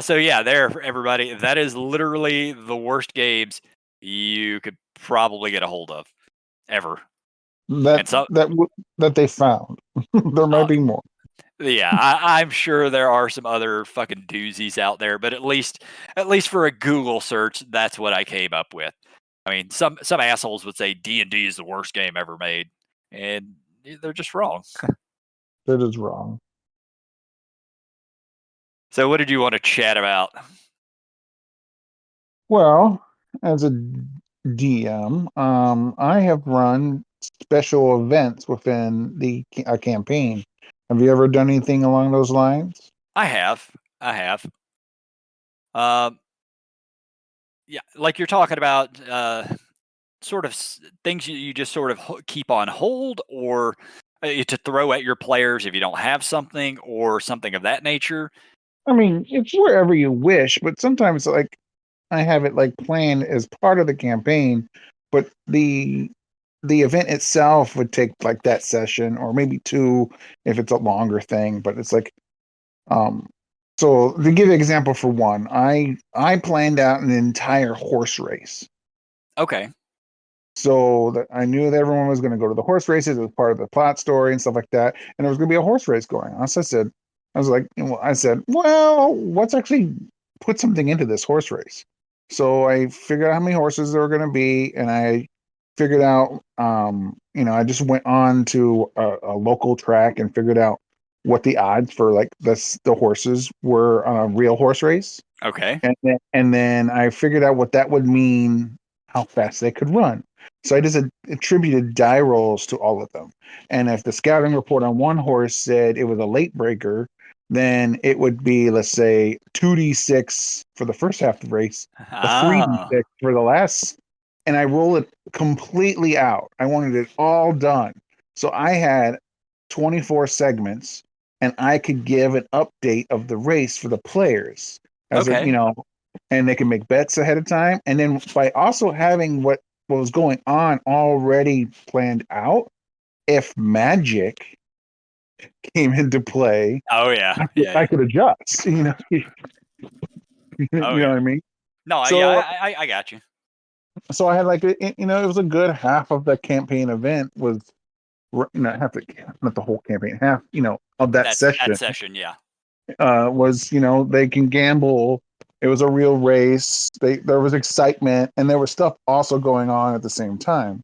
so yeah, there, everybody. That is literally the worst games you could probably get a hold of ever. That And so, that they found. There might uh, be more. yeah, I'm sure there are some other fucking doozies out there, but at least for a Google search, that's what I came up with. I mean, some assholes would say D&D is the worst game ever made, and they're just wrong. That is wrong. So, what did you want to chat about? Well, as a DM, I have run special events within a campaign. Have you ever done anything along those lines? I have. Um, yeah, like you're talking about, sort of things you just sort of keep on hold, or to throw at your players if you don't have something, or something of that nature. I mean, it's wherever you wish, but sometimes like I have it like planned as part of the campaign, but the event itself would take like that session or maybe two if it's a longer thing. But it's like um so to give you an example for one, I planned out an entire horse race. Okay. So that I knew that everyone was going to go to the horse races. It was part of the plot story and stuff like that. And there was going to be a horse race going on. So I was like, well, I said, well, let's actually put something into this horse race. So I figured out how many horses there were going to be, and I figured out, I just went on to a local track and figured out what the odds for like the horses were on a real horse race, Okay. and then I figured out what that would mean, how fast they could run. So I just attributed die rolls to all of them. And if the scouting report on one horse said it was a late breaker, then it would be, let's say, 2d6 for the first half of the race, a Ah. 3d6 for the last. And I roll it completely out. I wanted it all done. So I had 24 segments, and I could give an update of the race for the players as a, Okay. and they can make bets ahead of time. And then by also having what was going on already planned out, if magic came into play, Oh yeah. I could, Yeah. I Yeah. could adjust. You Oh know yeah. what I mean? No. Yeah. So I got you. so I had like it was a good half of the campaign event was half the not the whole campaign, half of that That's that session session. Yeah. was they can gamble. It was a real race. There was excitement, and there was stuff also going on at the same time.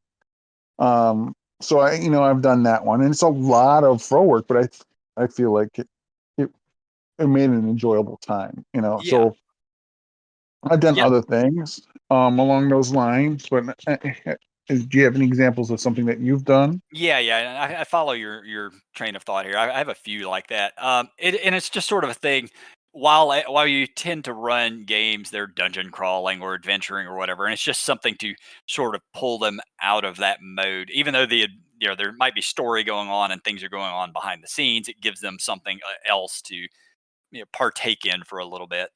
So I've done that one, and it's a lot of throw work, but I feel like it, it made an enjoyable time. Yeah. So I've done Yeah. other things along those lines, but do you have any examples of something that you've done? Yeah, yeah, and I follow your train of thought here. I have a few like that. And it's just sort of a thing. While you tend to run games, they're dungeon crawling or adventuring or whatever, and it's just something to sort of pull them out of that mode. Even though there might be story going on and things are going on behind the scenes, it gives them something else to partake in for a little bit.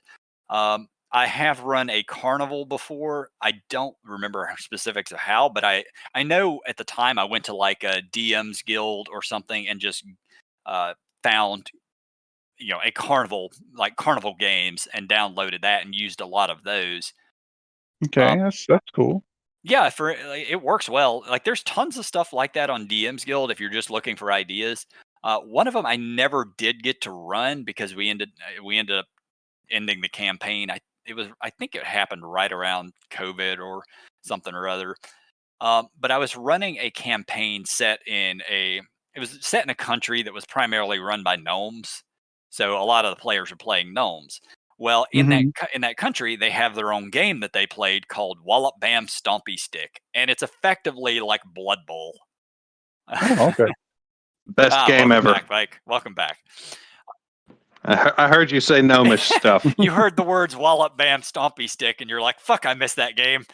I have run a carnival before. I don't remember specifics of how, but I know at the time I went to like a DM's Guild or something and just uh, found a carnival, like carnival games, and downloaded that and used a lot of those. Okay, Um, that's cool. yeah, it works well. Like there's tons of stuff like that on DM's Guild if you're just looking for ideas. One of them I never did get to run because we ended up ending the campaign. I think it happened right around COVID or something or other. But I was running a campaign it was set in a country that was primarily run by gnomes. So a lot of the players are playing gnomes. Well, in Mhm. that country, they have their own game that they played called Wallop Bam Stompy Stick, and it's effectively like Blood Bowl. Oh, okay. Best game Welcome ever. back, Mike. Welcome back. I heard you say gnomish stuff. You heard the words Wallop Bam Stompy Stick, and you're like, "Fuck, I missed that game."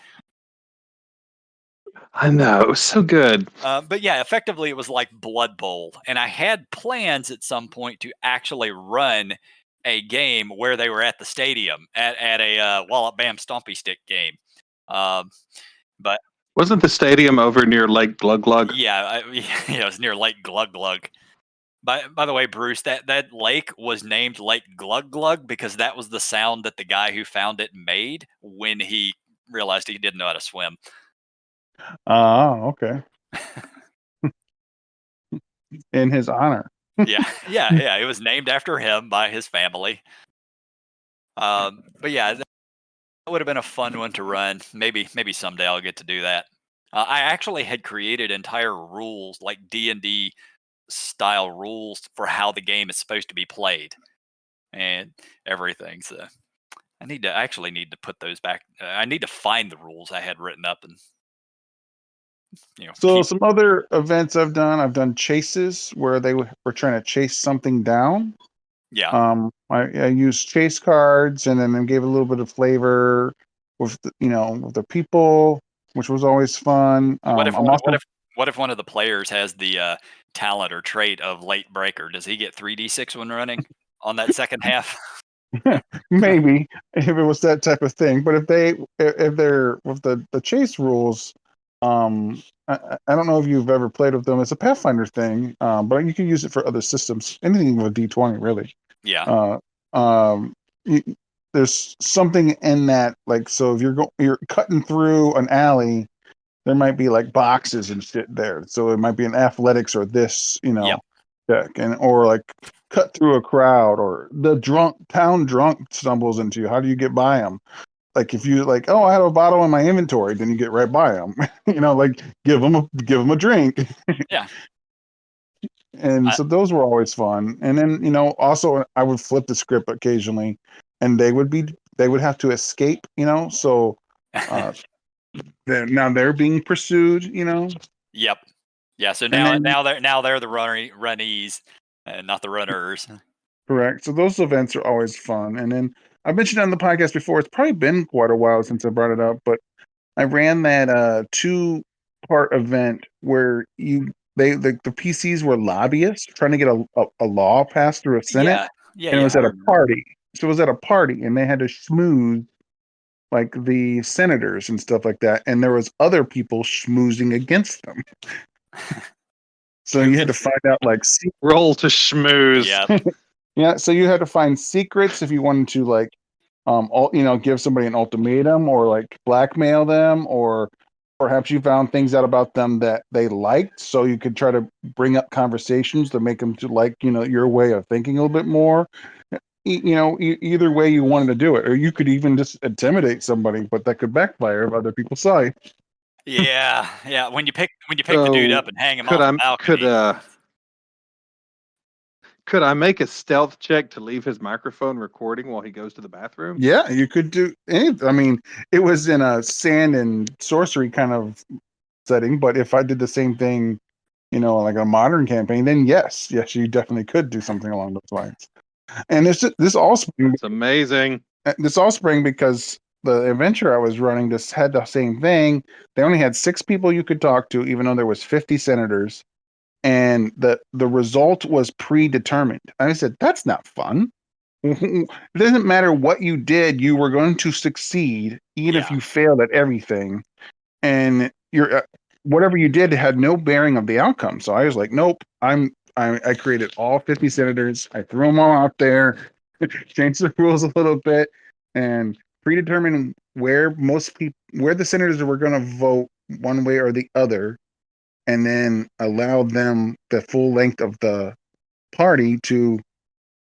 I know, it was so good. But yeah, effectively, it was like Blood Bowl, and I had plans at some point to actually run a game where they were at the stadium at a Wallop Bam Stompy Stick game. Um, but Wasn't the stadium over near Lake Glug Glug? yeah, it was near Lake Glug Glug. By the way, Bruce, that lake was named Lake Glug Glug because that was the sound that the guy who found it made when he realized he didn't know how to swim. Okay. In his honor. Yeah. It was named after him by his family. But yeah, that would have been a fun one to run. Maybe someday I'll get to do that. I actually had created entire rules, like D&D style rules for how the game is supposed to be played and everything. So I actually need to put those back. I need to find the rules I had written up and So keep. some other events I've done chases where they were trying to chase something down. Yeah. I used chase cards and then gave a little bit of flavor with with the people, which was always fun. What if I'm also what if one of the players has the talent or trait of late breaker? Does he get 3d6 when running on that second half? maybe if it was that type of thing, but if they're with the chase rules, I don't know if you've ever played with them. It's a Pathfinder thing, but you can use it for other systems. Anything with D20 really. Yeah. Uh, um, y- there's something in that, like, so if you're cutting through an alley, there might be like boxes and shit there. So it might be an athletics or this, Yep. deck, and or like cut through a crowd, or the town drunk stumbles into you. How do you get by them? Like if you like, oh, I have a bottle in my inventory, then you get right by them. Like give them a drink. Yeah. And I, so those were always fun. And then, also I would flip the script occasionally, and they would have to escape, so uh now they're being pursued, yep. Yeah. So and then now they're the runnies and not the runners. correct. So those events are always fun. And then I mentioned on the podcast before, it's probably been quite a while since I brought it up, but I ran that 2-part event where the PCs were lobbyists trying to get a law passed through a Senate, and it was I at a remember. party. So it was at a party, and they had to schmooze like the senators and stuff like that, and there was other people schmoozing against them. So you had to find out like Roll to schmooze. Yep. yeah. So you had to find secrets if you wanted to like give somebody an ultimatum or like blackmail them, or perhaps you found things out about them that they liked, so you could try to bring up conversations to make them to like your way of thinking a little bit more. Either way you wanted to do it, or you could even just intimidate somebody, but that could backfire if other people saw you. Yeah. When you pick the dude up So and hang him could off I the balcony. could I make a stealth check to leave his microphone recording while he goes to the bathroom? Yeah, you could do any. I mean, it was in a sand and sorcery kind of setting, but if I did the same thing, like a modern campaign, then yes, you definitely could do something along those lines. And It's amazing. this all sprang because the adventure I was running just had the same thing. They only had 6 people you could talk to, even though there was 50 senators, and the result was predetermined. And I said, that's not fun. It doesn't matter what you did, you were going to succeed, even if Yeah. you failed at everything. And whatever you did had no bearing of the outcome. So I was like, nope. I created all 50 senators. I threw them all out there, changed the rules a little bit, and predetermined where the senators were going to vote one way or the other, and then allowed them the full length of the party to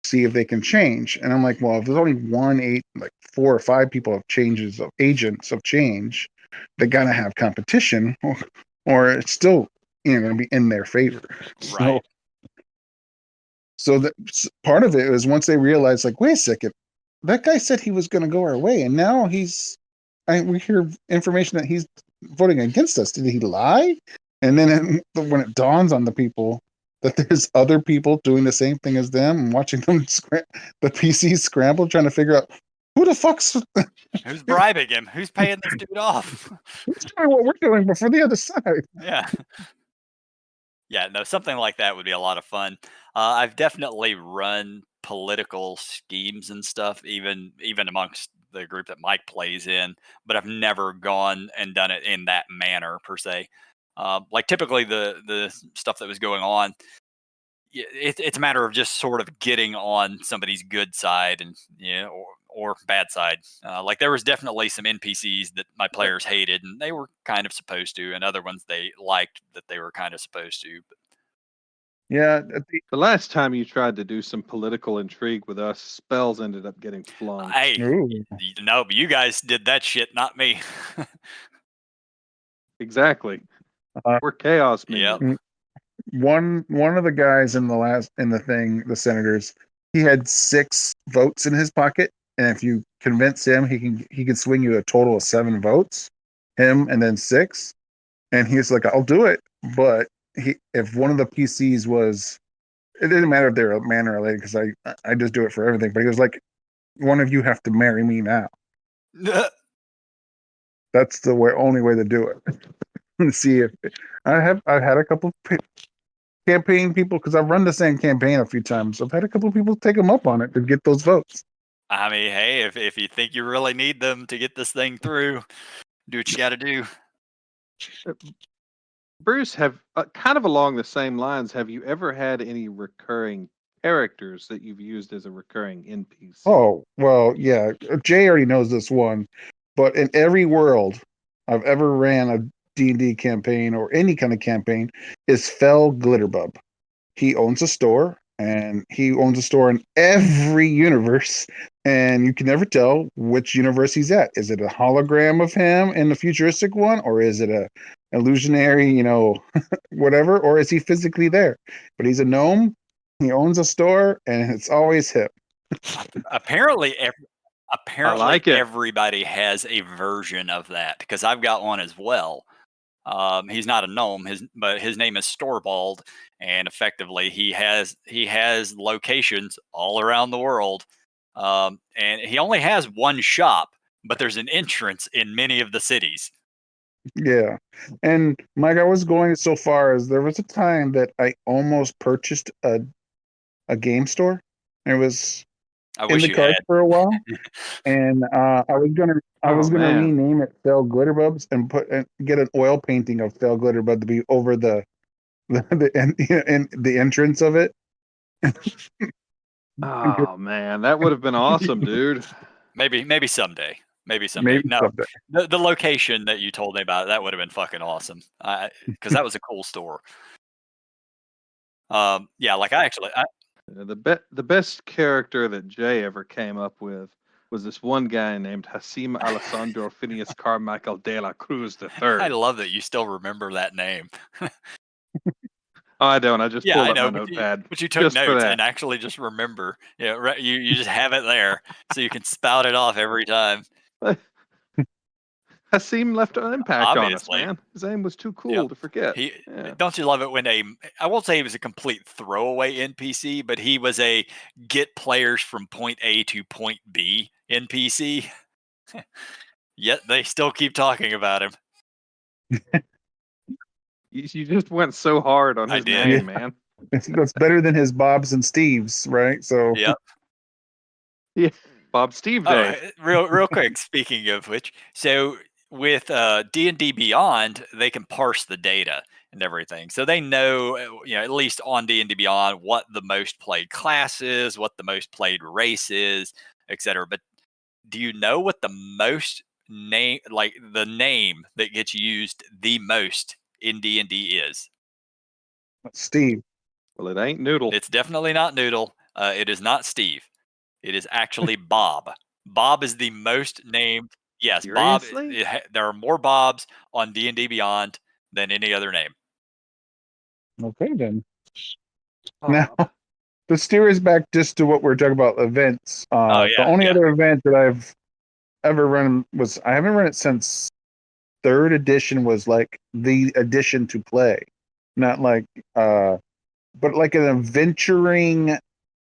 see if they can change. And I'm like, well, if there's only 4 or 5 people of changes of agents of change, they gotta have competition, or it's still going to be in their favor. Right. So that part of it was once they realized, like, wait a second, that guy said he was going to go our way, and now we hear information that he's voting against us. Did he lie? And then when it dawns on the people that there's other people doing the same thing as them and watching them the PCs scramble, trying to figure out who the fuck's Who's bribing him? Who's paying this dude off? who's doing what we're doing, but for the other side. Yeah. Yeah, no, something like that would be a lot of fun. I've definitely run political schemes and stuff, even amongst the group that Mike plays in, but I've never gone and done it in that manner per se. Like typically the stuff that was going on, it's a matter of just sort of getting on somebody's good side and or bad side. Like there was definitely some NPCs that my players hated and they were kind of supposed to, and other ones they liked that they were kind of supposed to. Yeah, The last time you tried to do some political intrigue with us, spells ended up getting flung. Hey, no, but you guys did that shit, not me. Exactly. We're chaos Yep. minions. one of the guys in the senators, he had 6 votes in his pocket, and if you convince him, he can swing you a total of 7 votes, him and then 6, and he's like, I'll do it. But if one of the PCs was, it didn't matter if they're a man or a lady, because I just do it for everything, but he was like, one of you have to marry me now. That's the only way to do it. See if I've had a couple campaign people, because I've run the same campaign a few times. I've had a couple of people take them up on it to get those votes. I mean, hey, if you think you really need them to get this thing through, do what you got to do. Bruce, have kind of along the same lines, have you ever had any recurring characters that you've used as a recurring NPC? Oh, well, yeah. Jay already knows this one, but in every world I've ever ran a D&D campaign or any kind of campaign is Fel Glitterbub. He owns a store, and he owns a store in every universe, and you can never tell which universe he's at. Is it a hologram of him in the futuristic one, or is it a illusionary, whatever, or is he physically there? But he's a gnome, he owns a store, and it's always him. Apparently, like it. everybody has a version of that, because I've got one as well. He's not a gnome, but his name is Storbald, and effectively he has locations all around the world, and he only has one shop, but there's an entrance in many of the cities. Yeah. And Mike, I was going so far as there was a time that I almost purchased a game store. It was I in wish the you cards had. for a while, and I was gonna Man. rename it Fel Glitterbubs and get an oil painting of Fel Glitterbub to be over the entrance of it. Oh man, that would have been awesome, dude. Maybe someday. Maybe Maybe No, someday. the location that you told me about, that would have been fucking awesome. Because that was a cool store. Yeah, like I The best character that Jay ever came up with was this one guy named Hasim Alessandro Phineas Carmichael de la Cruz I III. love that you still remember that name. Oh, I don't. I just Yeah, pulled I up know, my notepad but you took just for notes that. and actually just remember. Yeah, right. You just have it there, so you can spout it off every time. Hasim left an impact on us, Obviously. man. His name was too cool to forget. Don't you love it when I won't say he was a complete throwaway NPC, but he was a get players from point A to point B NPC. Yet they still keep talking about him. You just went so hard on I his did. name, man. That's better than his Bobs and Steves, right? So Yep. Yeah, Bob Steve Day. Real quick. Speaking of which, so with D&D Beyond, they can parse the data and everything, so they know, at least on D&D Beyond, what the most played class is, what the most played race is, etc. But do you know what the most name, like the name that gets used the most in D&D is? Steve. Well, it ain't Noodle. It's definitely not Noodle. It is not Steve. It is actually Bob. Bob is the most named. Yes, Bob. Seriously? There are more Bobs on D&D Beyond than any other name. Okay, then. Bob. to steer us back just to what we're talking about events. Oh The yeah, only yeah. other event that I've ever run was I haven't run it since third edition was like the edition to play, not like but like an adventuring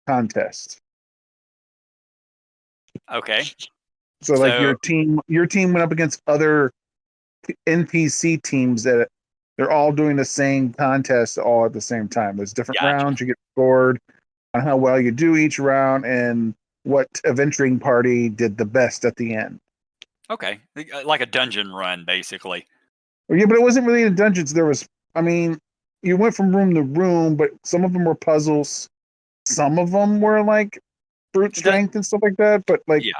contest. Okay. So like So your team went up against other NPC teams that they're all doing the same contest all at the same time. There's different gotcha. rounds. You get scored on how well you do each round and what adventuring party did the best at the end. Okay, like a dungeon run, basically. Yeah, but it wasn't really in dungeons. There was, I mean, you went from room to room, but some of them were puzzles. Some of them were like brute strength and stuff like that. But like, Yeah.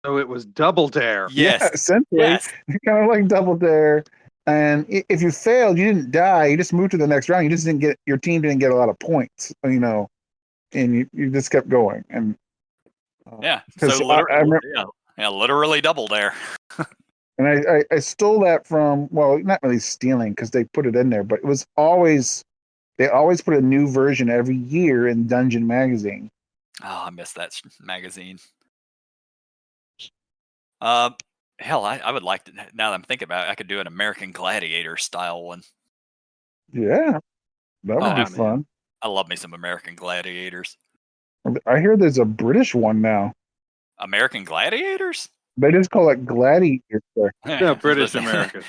So it was Double Dare. Yes. yeah, essentially, Yes. kind of like Double Dare. And if you failed, you didn't die. You just moved to the next round. You just didn't get your team didn't get a lot of points, you know, and you just kept going. And Yeah. because So I literally, yeah, literally Double Dare. and I stole that from, well, not really stealing because they put it in there, but it was always they always put a new version every year in Dungeon Magazine. Oh, I missed that magazine. Hell, I would like to. Now that I'm thinking about it, I could do an American Gladiator style one. Yeah, that would Oh, be man. fun. I love me some American Gladiators. I hear there's a British one now. American Gladiators? They just call it Gladiator. No, British Listen, American.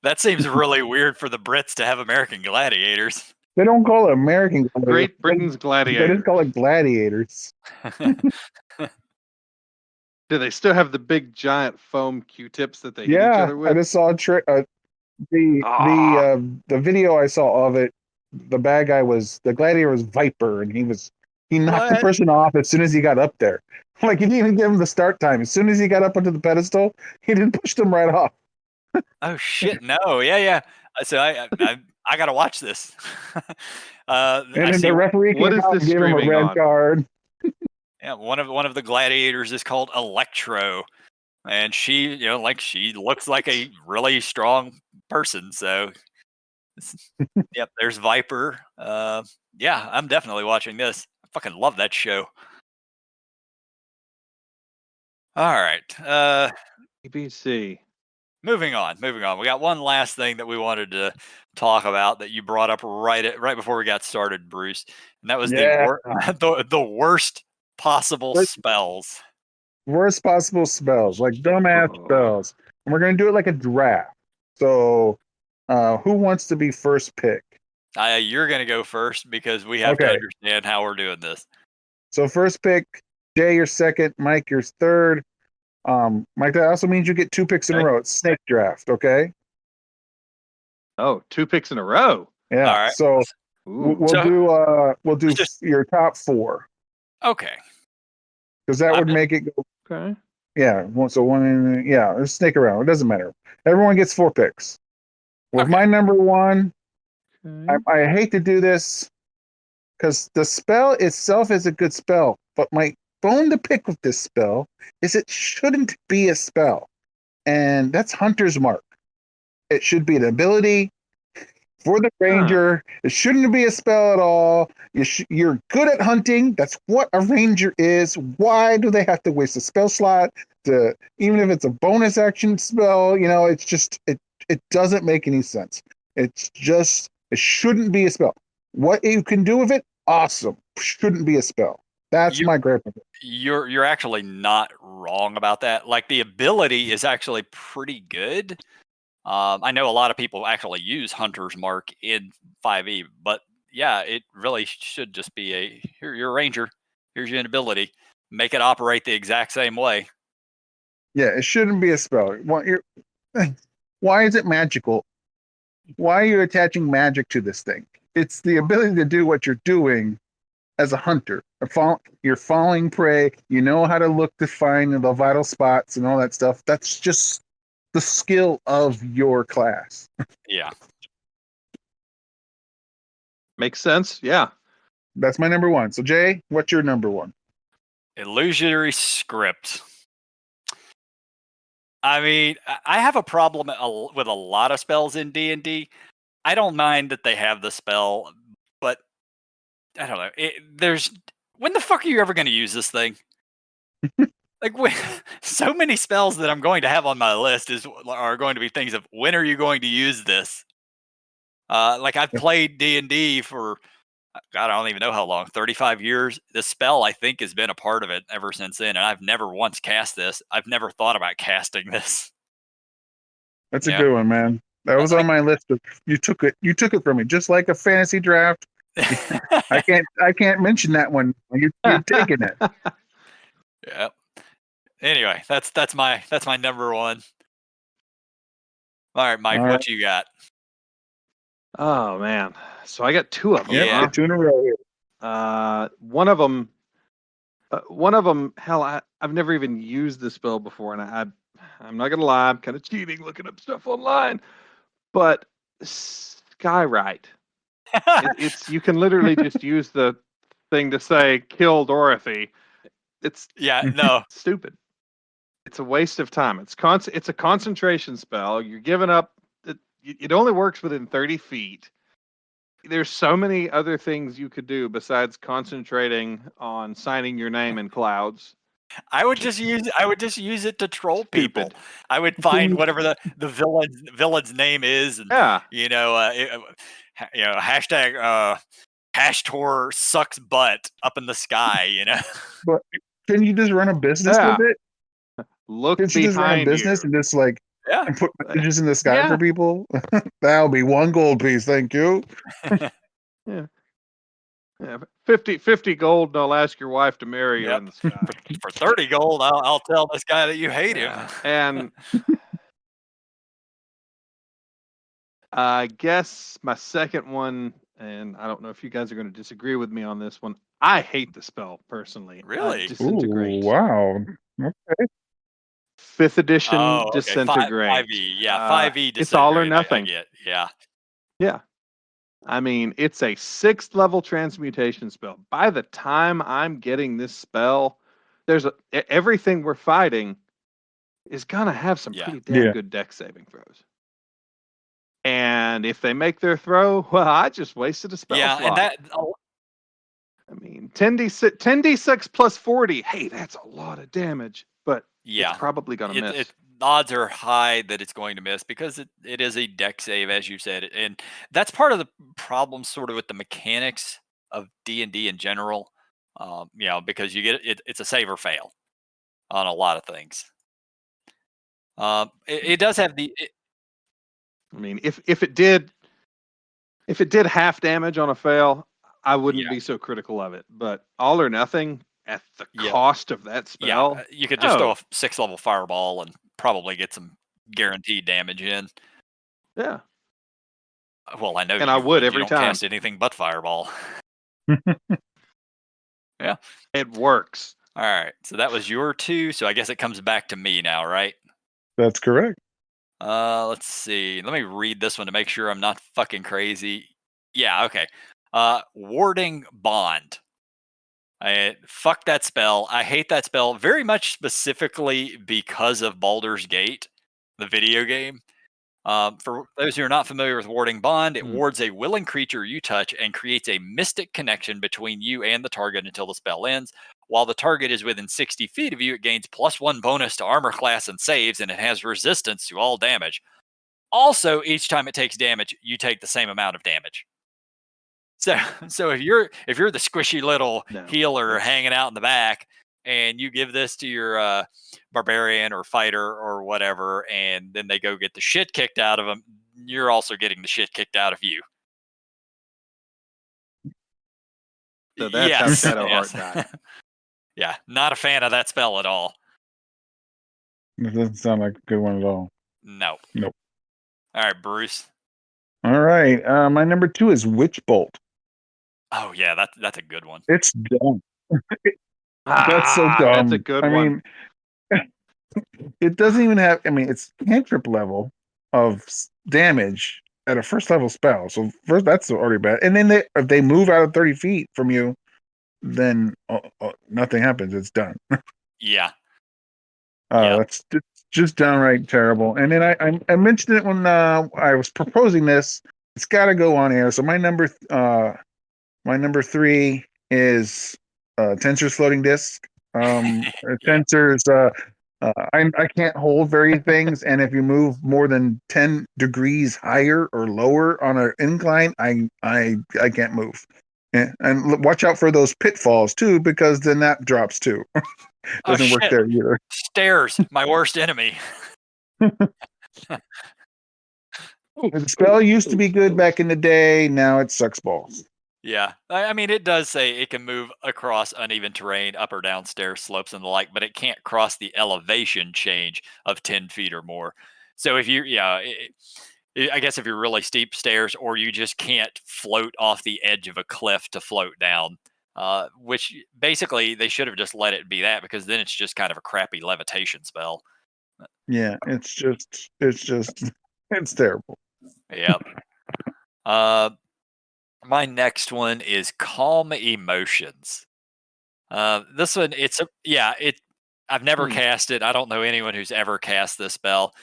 that seems really weird for the Brits to have American Gladiators. They don't call it American Gladiators. Great Britain's They Gladiator. just call it Gladiators. Do they still have the big giant foam Q-tips that they hit each Yeah, other I with? just saw a the video I saw of it. The bad guy was the gladiator was Viper, and he knocked the What? person off as soon as he got up there. Like he didn't even give him the start time. As soon as he got up onto the pedestal, he just pushed him right off. Oh shit! No, yeah, yeah. So I gotta watch this. And I then see. the referee What came is out this and gave him a streaming red on? card. Yeah, one of the gladiators is called Electro, and she, like she looks like a really strong person. So, yep, there's Viper. Yeah, I'm definitely watching this. I fucking love that show. All right. BBC. Moving on. Moving on. We got one last thing that we wanted to talk about that you brought up right before we got started, Bruce, and that was Yeah, the worst possible spells. worst possible spells, like dumbass spells. And we're gonna do it like a draft. So, who wants to be first pick? You're going to go first because we have to Okay. understand how we're doing this. So first pick, Jay, you're second. Mike, you're third. Mike, that also means you get 2 picks in a Okay. row. It's snake draft, okay? Oh, 2 picks in a row. Yeah. All right. So Ooh. we'll do just- your top 4 Okay. because that would I'm- make it go. Okay. Yeah. So one. Yeah. Let's snake around. It doesn't matter. Everyone gets 4 picks. With Okay. my number 1, Okay. I hate to do this because the spell itself is a good spell, but my bone to pick with this spell is it shouldn't be a spell, and that's Hunter's Mark. It should be an ability for the ranger. It shouldn't be a spell at all. You're good at hunting. That's what a ranger is. Why do they have to waste a spell slot to, even if it's a bonus action spell? It's just it doesn't make any sense. It's just it shouldn't be a spell. What you can do with it, awesome. Shouldn't be a spell. That's You- my great. You're actually not wrong about that. Like the ability is actually pretty good. I know a lot of people actually use Hunter's Mark in 5e, but yeah, it really should just be here. You're a ranger. Here's your ability. Make it operate the exact same way. Yeah, it shouldn't be a spell. Why is it magical? Why are you attaching magic to this thing? It's the ability to do what you're doing as a hunter. You're following prey. You know how to look to find the vital spots and all that stuff. That's just the skill of your class. Yeah. Makes sense. Yeah. That's my number 1. So Jay, what's your number 1? Illusionary script. I mean, I have a problem with a lot of spells in D&D. I don't mind that they have the spell, I don't know. When the fuck are you ever going to use this thing? Like, so many spells that I'm going to have on my list are going to be things of when are you going to use this? Like I've played D&D for God, I don't even know how long, 35 years. This spell, I think, has been a part of it ever since then, and I've never once cast this. I've never thought about casting this. That's a good one, man. That was on my list. You took it from me, just like a fantasy draft. I can't mention that one. You're taking it. Yeah. Anyway, that's my number one. All right, Mike, what you got? Oh man, so I got two of them. Yeah, 2 in a row here. One of them. Hell, I've never even used this spell before, and I'm not gonna lie, I'm kind of cheating looking up stuff online. But Skywrite, it's you can literally just use the thing to say kill Dorothy. It's stupid. It's a waste of time. It's a concentration spell. You're giving up. It only works within 30 feet. There's so many other things you could do besides concentrating on signing your name in clouds. I would just use it to troll people. I would find whatever the villain's name is, and hashtag Hashtor sucks butt up in the sky. But can you just run a business with it? Look Can you just run a business and just like and put messages in the sky for people? That'll be 1 gold piece, thank you. Yeah. 50 gold, and I'll ask your wife to marry you in the sky. For 30 gold, I'll tell this guy that you hate him. And I guess my second one, and I don't know if you guys are going to disagree with me on this one. I hate the spell personally. Really? Disintegrate. Ooh, wow. Okay. 5th edition disintegrate. 5e, yeah, 5e disintegrate. It's all or nothing. Yeah. I mean, it's a 6th level transmutation spell. By the time I'm getting this spell, everything we're fighting is gonna have some pretty damn good deck saving throws. And if they make their throw, well, I just wasted a spell slot. And that. I mean, 10d6 plus 40. Hey, that's a lot of damage, but it's probably gonna miss. The odds are high that it's going to miss because it is a deck save, as you said, and that's part of the problem, sort of, with the mechanics of D&D in general. Because you get it's a save or fail on a lot of things. It does have the. I mean, if it did half damage on a fail, I wouldn't be so critical of it. But all or nothing at the cost of that spell. Yeah, you could just throw a 6th level fireball and probably get some guaranteed damage in. Yeah. Well, I know, and I would every time. Cast anything but fireball. Yeah, it works. All right, so that was your 2. So I guess it comes back to me now, right? That's correct. Let's see. Let me read this one to make sure I'm not fucking crazy. Yeah, okay. Warding Bond. Fuck that spell. I hate that spell very much, specifically because of Baldur's Gate, the video game. For those who are not familiar with Warding Bond, it wards a willing creature you touch and creates a mystic connection between you and the target until the spell ends. While the target is within 60 feet of you, it gains +1 bonus to armor class and saves, and it has resistance to all damage. Also, each time it takes damage, you take the same amount of damage. So if you're the squishy little healer hanging out in the back, and you give this to your barbarian or fighter or whatever, and then they go get the shit kicked out of them, you're also getting the shit kicked out of you. So that's how Shadowheart died. Yeah, not a fan of that spell at all. It doesn't sound like a good one at all. Nope. All right, Bruce. All right, my number 2 is Witch Bolt. Oh yeah, that's a good one. It's dumb. That's so dumb. That's a good one. I mean, it doesn't even have. I mean, it's cantrip level of damage at a 1st level spell. So first, that's already bad. And then if they move out of 30 feet from you, then nothing happens. It's done. Yeah. That's just downright terrible. And then I mentioned it when I was proposing this. It's got to go on air. So my number My number 3 is Tensor's floating disc. Tensor's. I can't hold various things, and if you move more than 10 degrees higher or lower on an incline, I can't move. And watch out for those pitfalls too, because then that drops too. Doesn't work shit. there either. Stairs, my worst enemy. The spell used to be good back in the day. Now it sucks balls. Yeah, I mean, it does say it can move across uneven terrain, up or down stair slopes and the like, but it can't cross the elevation change of 10 feet or more. So if you, yeah, I guess if you're really steep stairs, or you just can't float off the edge of a cliff to float down, which basically they should have just let it be that, because then it's just kind of a crappy levitation spell. Yeah, it's just it's terrible. Yep. My next one is calm emotions. This one, I've never cast it. I don't know anyone who's ever cast this spell.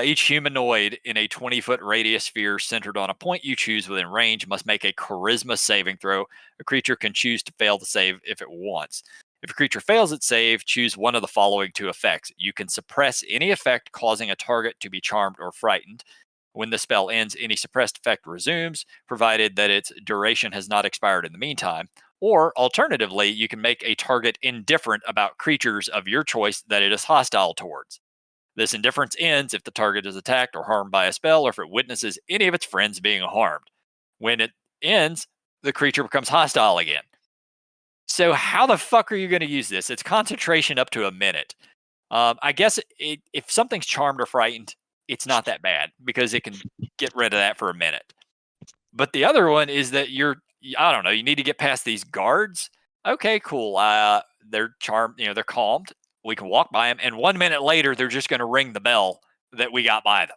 Each humanoid in a 20-foot radius sphere centered on a point you choose within range must make a charisma saving throw. A creature can choose to fail the save if it wants. If a creature fails its save, choose one of the following 2 effects. You can suppress any effect causing a target to be charmed or frightened. When the spell ends, any suppressed effect resumes, provided that its duration has not expired in the meantime. Or alternatively, you can make a target indifferent about creatures of your choice that it is hostile towards. This indifference ends if the target is attacked or harmed by a spell, or if it witnesses any of its friends being harmed. When it ends, the creature becomes hostile again. So, how the fuck are you going to use this? It's concentration up to a minute. I guess if something's charmed or frightened, it's not that bad, because it can get rid of that for a minute. But the other one is that I don't know, you need to get past these guards. Okay, cool. They're charmed, they're calmed. We can walk by them, and 1 minute later, they're just going to ring the bell that we got by them,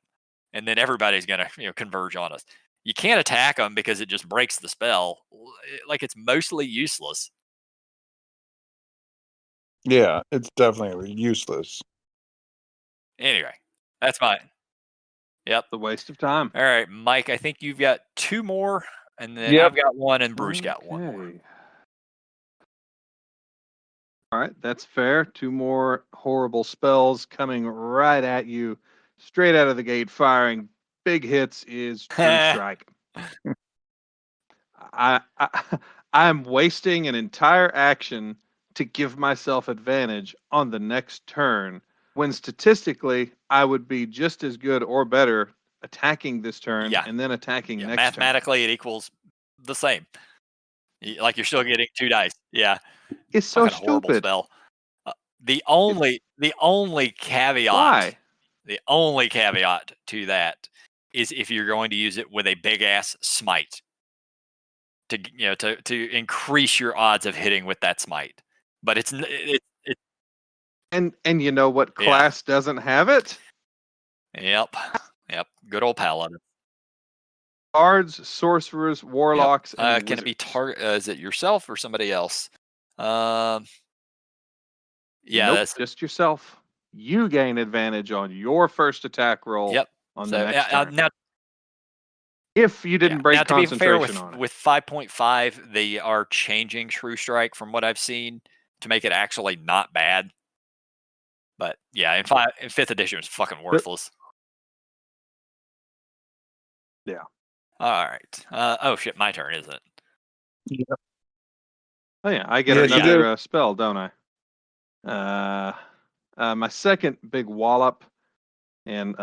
and then everybody's going to converge on us. You can't attack them because it just breaks the spell. Like, it's mostly useless. Yeah, it's definitely useless. Anyway, that's mine. Yep. The waste of time. All right, Mike, I think you've got 2 more, and then Yep. I've got 1, and Bruce got 1 more. Okay. All right, that's fair. 2 more horrible spells coming right at you, straight out of the gate, firing big hits is True Strike. I'm wasting an entire action to give myself advantage on the next turn, when statistically I would be just as good or better attacking this turn and then attacking next mathematically turn. it equals the same. Like, you're still getting 2 dice. Yeah. It's so Fucking horrible stupid. spell. The only caveat Why? to that is if you're going to use it with a big ass smite to increase your odds of hitting with that smite. But it's And you know what class doesn't have it? Yep. Good old paladin. Bards, sorcerers, warlocks, and can it be is it yourself or somebody else? Yeah, nope, just yourself. You gain advantage on your first attack roll. Yep. On the next turn. Now, if you didn't break concentration to be fair, on it. with 5.5, they are changing True Strike from what I've seen to make it actually not bad. But yeah, in 5th edition, it's fucking worthless. Yeah. All right. Oh shit, my turn, isn't it? Yeah. Oh yeah, I get another spell, don't I? My second big wallop, and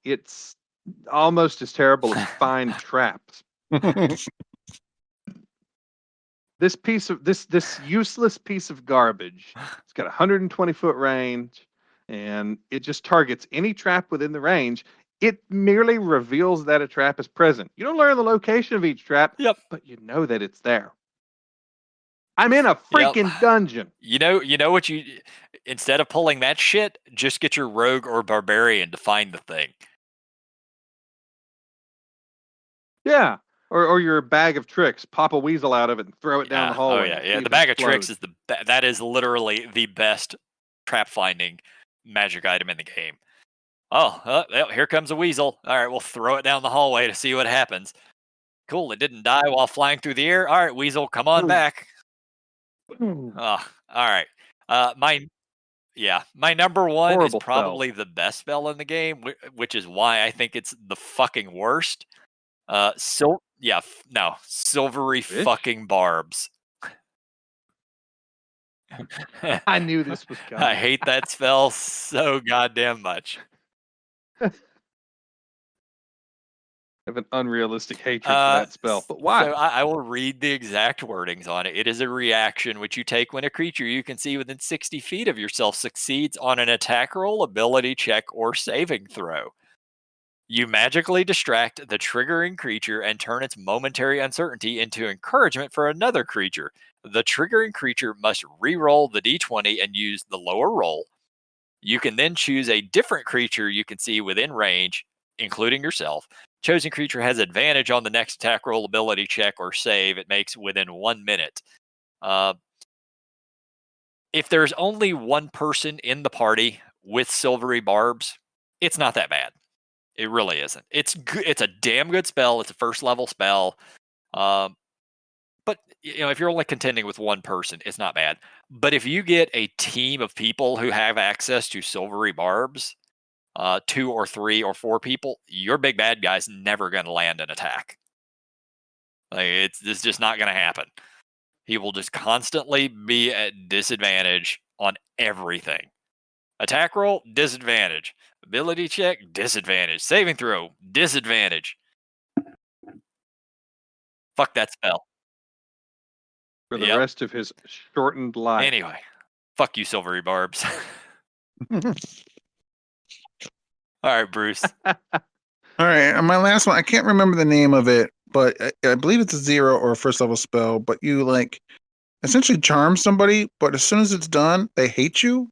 it's almost as terrible as Find Traps. This useless piece of garbage. It's got 120-foot range, and it just targets any trap within the range. It merely reveals that a trap is present. You don't learn the location of each trap, but you know that it's there. I'm in a freaking dungeon. You know what instead of pulling that shit, just get your rogue or barbarian to find the thing. Yeah. Or your bag of tricks, pop a weasel out of it and throw it down the hallway. Oh yeah. The bag of tricks is that is literally the best trap finding magic item in the game. Oh, here comes a weasel. All right, we'll throw it down the hallway to see what happens. Cool. It didn't die while flying through the air. All right, Weasel, come on back. All right. My number one Horrible is probably the best spell in the game, which is why I think it's the fucking worst. Silvery Bitch. fucking Barbs. I knew this was coming. I hate that spell so goddamn much. I have an unrealistic hatred for that spell. But why? So I will read the exact wordings on it. It is a reaction which you take when a creature you can see within 60 feet of yourself succeeds on an attack roll, ability check, or saving throw. You magically distract the triggering creature and turn its momentary uncertainty into encouragement for another creature. The triggering creature must re-roll the d20 and use the lower roll. You can then choose a different creature you can see within range, including yourself. Chosen creature has advantage on the next attack roll, ability check, or save it makes within 1 minute. If there's only one person in the party with Silvery Barbs, it's not that bad. It really isn't. It's good. It's a damn good spell. It's a first level spell. But if you're only contending with one person, it's not bad. But if you get a team of people who have access to Silvery Barbs, 2 or 3 or 4 people, your big bad guy's never going to land an attack. It's just not going to happen. He will just constantly be at disadvantage on everything. Attack roll, disadvantage. Ability check, disadvantage. Saving throw, disadvantage. Fuck that spell. For the rest of his shortened life. Anyway, fuck you, Silvery Barbs. All right, Bruce. All right, and my last one, I can't remember the name of it, but I believe it's a 0 or a first level spell, but you essentially charm somebody, but as soon as it's done, they hate you.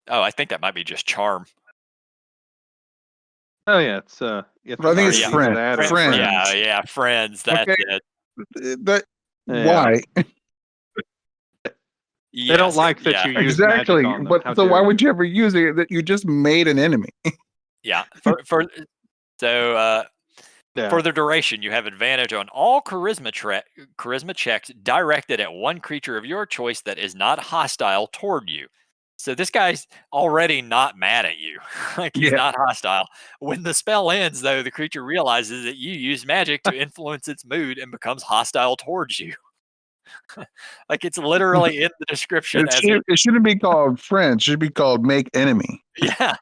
Oh, I think that might be just charm. Oh yeah, it's I think it's friends. Friends. Yeah, friends. That's it. Why? They don't like that you use exactly. magic on them. But so why would you ever use it? That you just made an enemy. Yeah. For the duration, you have advantage on all charisma checks directed at one creature of your choice that is not hostile toward you. So this guy's already not mad at you. He's not hostile. When the spell ends, though, the creature realizes that you use magic to influence its mood and becomes hostile towards you. It's literally in the description. It shouldn't be called friends. It should be called make enemy. Yeah.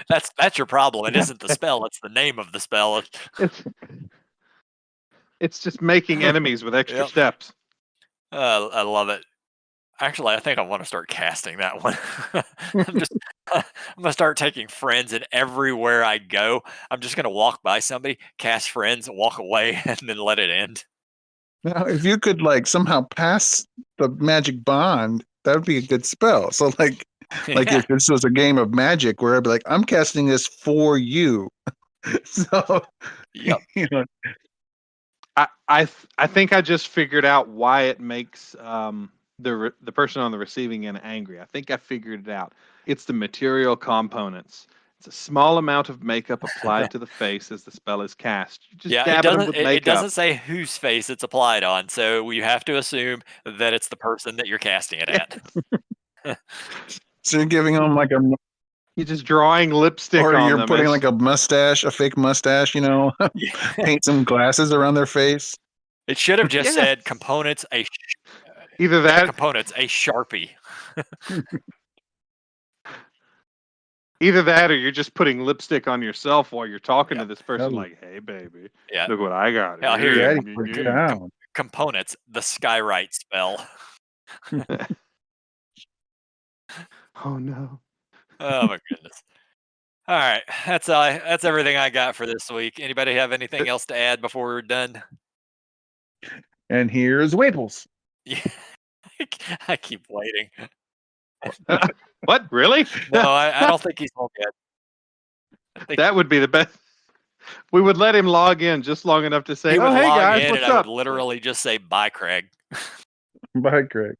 That's your problem. It isn't the spell. It's the name of the spell. It's just making enemies with extra steps. I love it. Actually, I think I want to start casting that one. I'm gonna start taking friends, and everywhere I go, I'm just gonna walk by somebody, cast friends, walk away, and then let it end. Now, if you could somehow pass the magic bond, that would be a good spell. So if this was a game of magic where I'd be like, I'm casting this for you. So yep. I think I just figured out why it makes the person on the receiving end angry. I think I figured it out. It's the material components. It's a small amount of makeup applied to the face as the spell is cast. You just dab them with makeup. It doesn't say whose face it's applied on, so you have to assume that it's the person that you're casting it at. So you're giving them you're just drawing lipstick on them. Or you're putting a mustache, a fake mustache, paint some glasses around their face. It should have just said components, either that components, a Sharpie. Either that or you're just putting lipstick on yourself while you're talking to this person hey, baby, look what I got. Components, the Skywrite spell. Oh, no. Oh, my goodness. All right. That's everything I got for this week. Anybody have anything else to add before we're done? And here's Waples. Yeah. I keep waiting. What? Really? No, I don't think he's home yet. That would be the best. We would let him log in just long enough to say, hey guys, what's up? I would literally just say, bye, Craig. Bye, Craig.